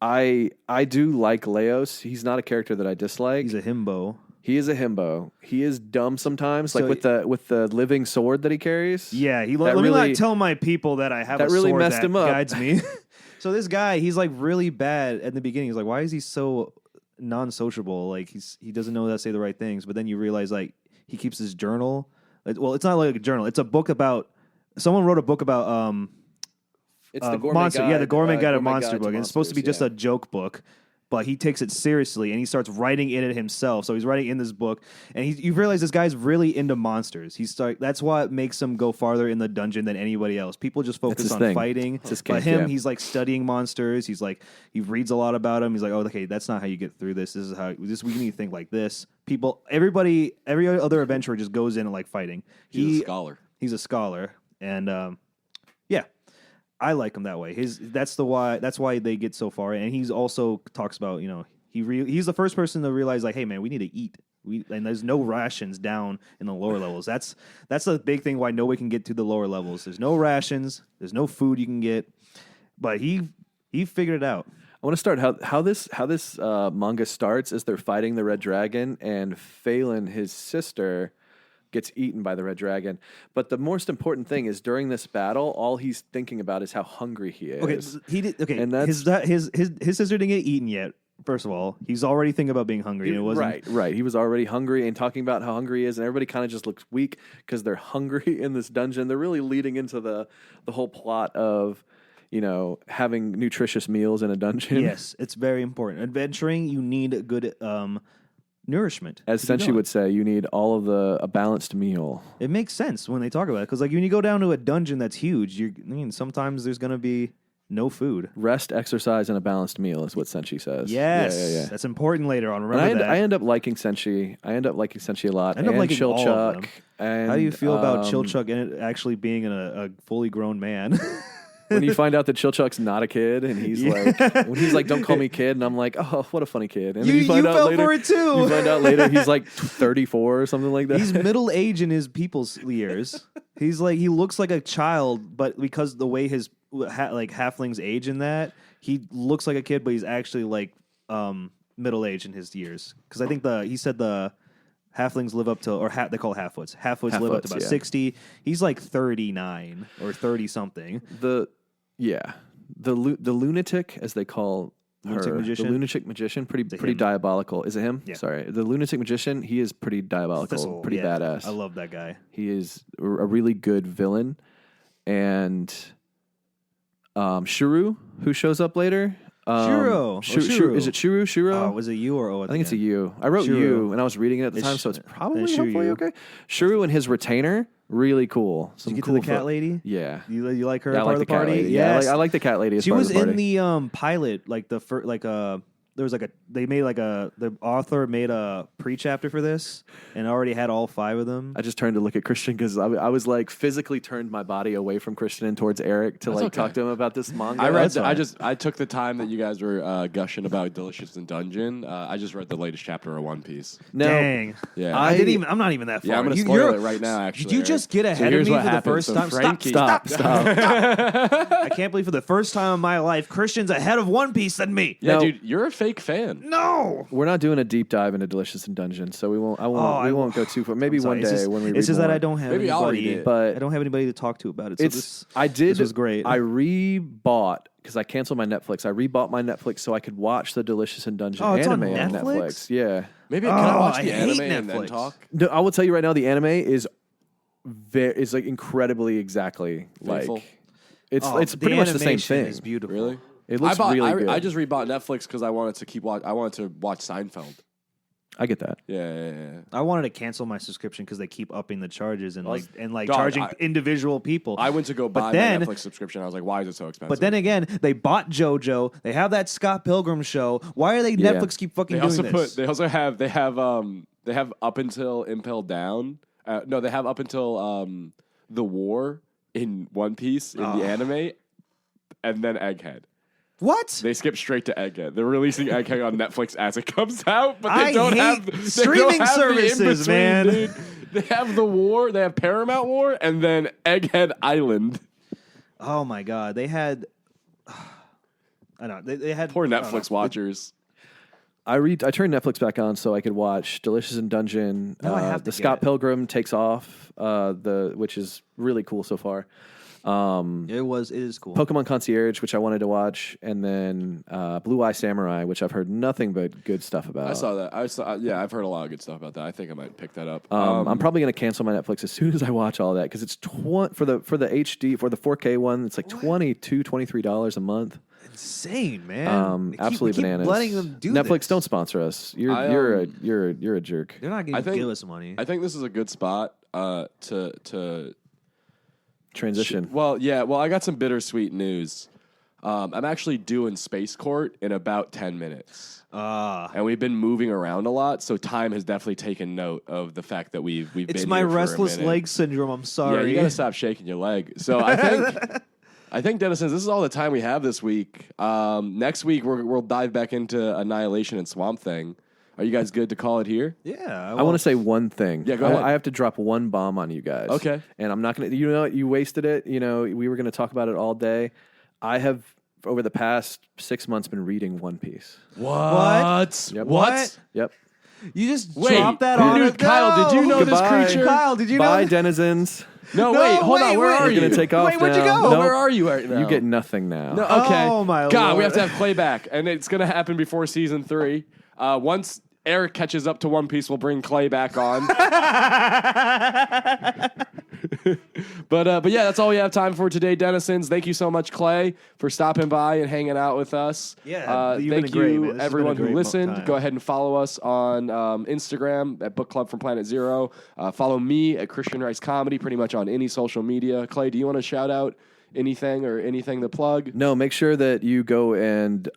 I do like Leos. He's not a character that I dislike. He's a himbo. He is a himbo. He is dumb sometimes, So like with the living sword that he carries. Yeah, That let me really- not tell my people that I have that a really sword messed that him up. guides me. So this guy, he's like really bad at the beginning. He's like, why is he so non-sociable? Like he doesn't know how to say the right things. But then you realize like he keeps his journal. Well, it's not like a journal. It's a book about. Someone wrote a book about It's the gourmet monster. guide. Yeah, the gourmet guide of Gourmet monster Guide book. to And it's supposed to be Monsters, just a joke book. But he takes it seriously and he starts writing in it himself. So he's writing in this book, and you realize this guy's really into monsters. That's what makes him go farther in the dungeon than anybody else. People just focus his on thing. fighting. It's his But kink, him, yeah. he's like studying monsters. He's like he reads a lot about them. He's like, oh, okay, that's not how you get through this. This is how we need to think like this. Every other adventurer just goes in and like fighting. He's a scholar. He's a scholar, and yeah. I like him that way. That's why they get so far. And he's also talks about, he's the first person to realize like, hey man, we need to eat. And there's no rations down in the lower levels. That's the big thing why nobody can get to the lower levels. There's no rations. There's no food you can get. But he figured it out. I want to start how this manga starts is they're fighting the red dragon, and Phelan, his sister, gets eaten by the red dragon. But the most important thing is during this battle, all he's thinking about is how hungry he is. Okay, he did. Okay, And his sister didn't get eaten yet. First of all, he's already thinking about being hungry. And it wasn't Right. He was already hungry and talking about how hungry he is, and everybody kind of just looks weak because they're hungry in this dungeon. They're really leading into the whole plot of, having nutritious meals in a dungeon. Yes, it's very important. Adventuring, you need good nourishment. As to keep Senshi going. would say, you need all of a balanced meal. It makes sense when they talk about it because, like, when you go down to a dungeon that's huge, sometimes there's going to be no food. Rest, exercise, and a balanced meal is what Senshi says. Yes, Yeah. that's important later on. And Remember that. I end up liking Senshi. I end up liking Senshi a lot. I end up and liking all of them. Chilchuck. And How do you feel about Chilchuck and it actually being a fully grown man? when you find out that Chilchuck's not a kid, and he's like, "Don't call me kid," and I'm like, "Oh, what a funny kid." And then you find out fell later, for it too. You find out later he's like 34 or something like that. He's middle age in his people's years. He looks like a child, but because the way his halflings age in that, he looks like a kid, but he's actually like middle age in his years. Because I think he said the halflings live up to, or they call it halfwoods. Halfwoods live up to about 60. He's like 39 or 30 something. The lunatic, as they call Lunatic her, magician? the lunatic magician, pretty him. diabolical. Is it him? Yeah. Sorry, the lunatic magician. He is pretty diabolical, Thistle, pretty yeah. badass. I love that guy. He is a really good villain, and Shuru, who shows up later. Shuro. Shuru. Is it Shuru? Shuro? Was it you or O? I think it's a U. I wrote Shuru. U, and I was reading it at the It's time, so it's probably Shuru. hopefully okay. Shuru and his retainer, really cool. Did you get to the cat lady? Yeah. You like her Yeah, I part like of the cat party? lady. Yes. Yeah, I like the cat lady as She part was of the party. in the pilot, there was the author made a pre-chapter for this and already had all 5 of them. I just turned to look at Christian because I was like physically turned my body away from Christian and towards Eric to okay. talk to him about this manga. I read. That's fine. I took the time that you guys were gushing about Delicious in Dungeon. I just read the latest chapter of One Piece. No, Dang. Yeah. I'm not even that far. Yeah, I'm going to spoil it right now. Actually, You Eric. just get So ahead of here's me what for the happened. first So time. Frankie- Stop. I can't believe for the first time in my life, Christian's ahead of One Piece than me. Yeah, No. dude, you're a fake fan. No. We're not doing a deep dive into Delicious in Dungeon, so we won't. We won't go too far. Maybe I'm sorry. one day when we read It's just that more. I don't have Maybe I'll anybody. read it. But I don't have anybody to talk to about it. So This was great. I rebought because I canceled my Netflix. I rebought my Netflix so I could watch the Delicious in Dungeon Oh, it's on anime on Netflix? Netflix. Yeah. Maybe can I watch I the hate anime and then Netflix. talk? No, I will tell you right now, the anime is like incredibly exactly Faithful? like it's the pretty much the same animation thing. is beautiful. Really? It looks really good. I just rebought Netflix because I wanted to keep watch. I wanted to watch Seinfeld. I get that. Yeah. I wanted to cancel my subscription because they keep upping the charges and Dog, charging individual people. I went to go buy then- my Netflix subscription. I was like, why is it so expensive? But then again, they bought JoJo. They have that Scott Pilgrim show. Why are they Yeah. Netflix keep fucking they doing also this? they have up until Impel Down. No, they have up until the war in One Piece in the anime, and then Egghead. What? They skip straight to Egghead. They're releasing Egghead on Netflix as it comes out, but I they don't hate have they streaming don't have the services, in-between, man. Dude. They have the war. They have Paramount War, and then Egghead Island. Oh my god, they had. I don't know. They had Poor I don't know. Netflix watchers. I turned Netflix back on so I could watch Delicious in Dungeon. No, I have to the get Scott it. Pilgrim Takes Off, which is really cool so far. It is cool. Pokemon Concierge, which I wanted to watch, and then Blue Eye Samurai, which I've heard nothing but good stuff about. I saw that. Yeah, I've heard a lot of good stuff about that. I think I might pick that up. I'm probably going to cancel my Netflix as soon as I watch all that because it's for the HD for the 4K one. It's like $23 a month. Insane, man. Absolutely we keep bananas. letting them do Netflix, this. don't sponsor us. You're a jerk. They're not going to give us money. I think this is a good spot to Transition. Well, yeah. Well, I got some bittersweet news. I'm actually doing Space Court in about 10 minutes. And we've been moving around a lot, so time has definitely taken note of the fact that we've been It's my here for a restless minute. leg syndrome. I'm sorry. Yeah, you gotta stop shaking your leg. So I think Denison, this is all the time we have this week. Next week we'll dive back into Annihilation and Swamp Thing. Are you guys good to call it here? Yeah. I want to say one thing. Yeah, go ahead. I have to drop one bomb on you guys. Okay. And I'm not going to, you know what? You wasted it. You know, we were going to talk about it all day. I have, over the past 6 months, been reading One Piece. What? Yep. What? Yep. You just Wait, dropped that on us. Kyle, did you know Goodbye. this creature? Kyle, did you know Bye, this? denizens. No, No, wait, hold on. wait, Where wait. are We're you? going to take off Wait, where'd you now. go? No, Nope. where are you right now? You get nothing now. No, okay. Oh, my God, we Lord. have to have Clay back, and it's going to happen before season 3. Once Eric catches up to One Piece, we'll bring Clay back on. But yeah, that's all we have time for today, Denizens. Thank you so much, Clay, for stopping by and hanging out with us. Yeah, you've thank been great, you, man. This has everyone been a who great listened. time. Go ahead and follow us on Instagram at Book Club from Planet Zero. Follow me at Christian Rice Comedy, pretty much on any social media. Clay, do you want to shout out anything to plug? No, make sure that you go and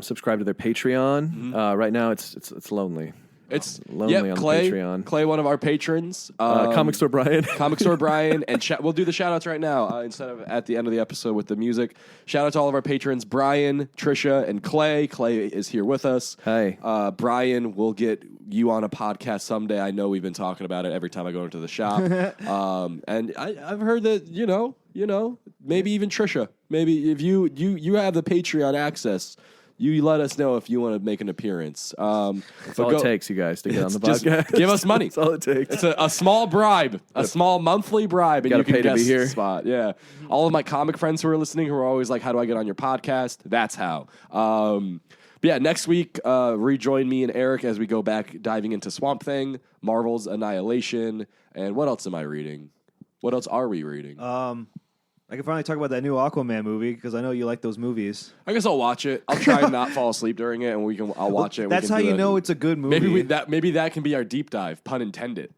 subscribe to their Patreon. Right now, it's lonely. It's lonely on Clay, the Patreon. Clay, one of our patrons. Comic Store Brian. Comic Store Brian, and we'll do the shout outs right now instead of at the end of the episode with the music. Shout out to all of our patrons, Brian, Trisha, and Clay. Clay is here with us. Hey. Brian, we'll get you on a podcast someday. I know we've been talking about it every time I go into the shop. And I've heard that, you know, maybe even Trisha. Maybe if you have the Patreon access, you let us know if you want to make an appearance. That's all it takes, you guys, to get on the Just podcast. give us money. That's all it takes. It's a small bribe, a small monthly bribe, and Gotta you can pay to guest be here. the spot. Yeah, all of my comic friends who are listening, who are always like, "How do I get on your podcast?" That's how. But yeah, next week, rejoin me and Eric as we go back diving into Swamp Thing, Marvel's Annihilation, and what else am I reading? What else are we reading? I can finally talk about that new Aquaman movie because I know you like those movies. I guess I'll watch it. I'll try and not fall asleep during it, and I'll watch it. And That's we can how do you that. know it's a good movie. Maybe that can be our deep dive, pun intended.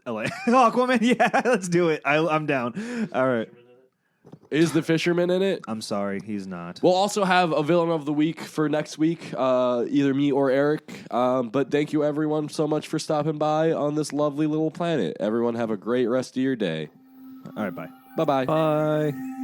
Aquaman, yeah, let's do it. I'm down. All right. Is the fisherman in it? I'm sorry, he's not. We'll also have a villain of the week for next week, either me or Eric. But thank you, everyone, so much for stopping by on this lovely little planet. Everyone have a great rest of your day. All right, bye. Bye-bye. Bye.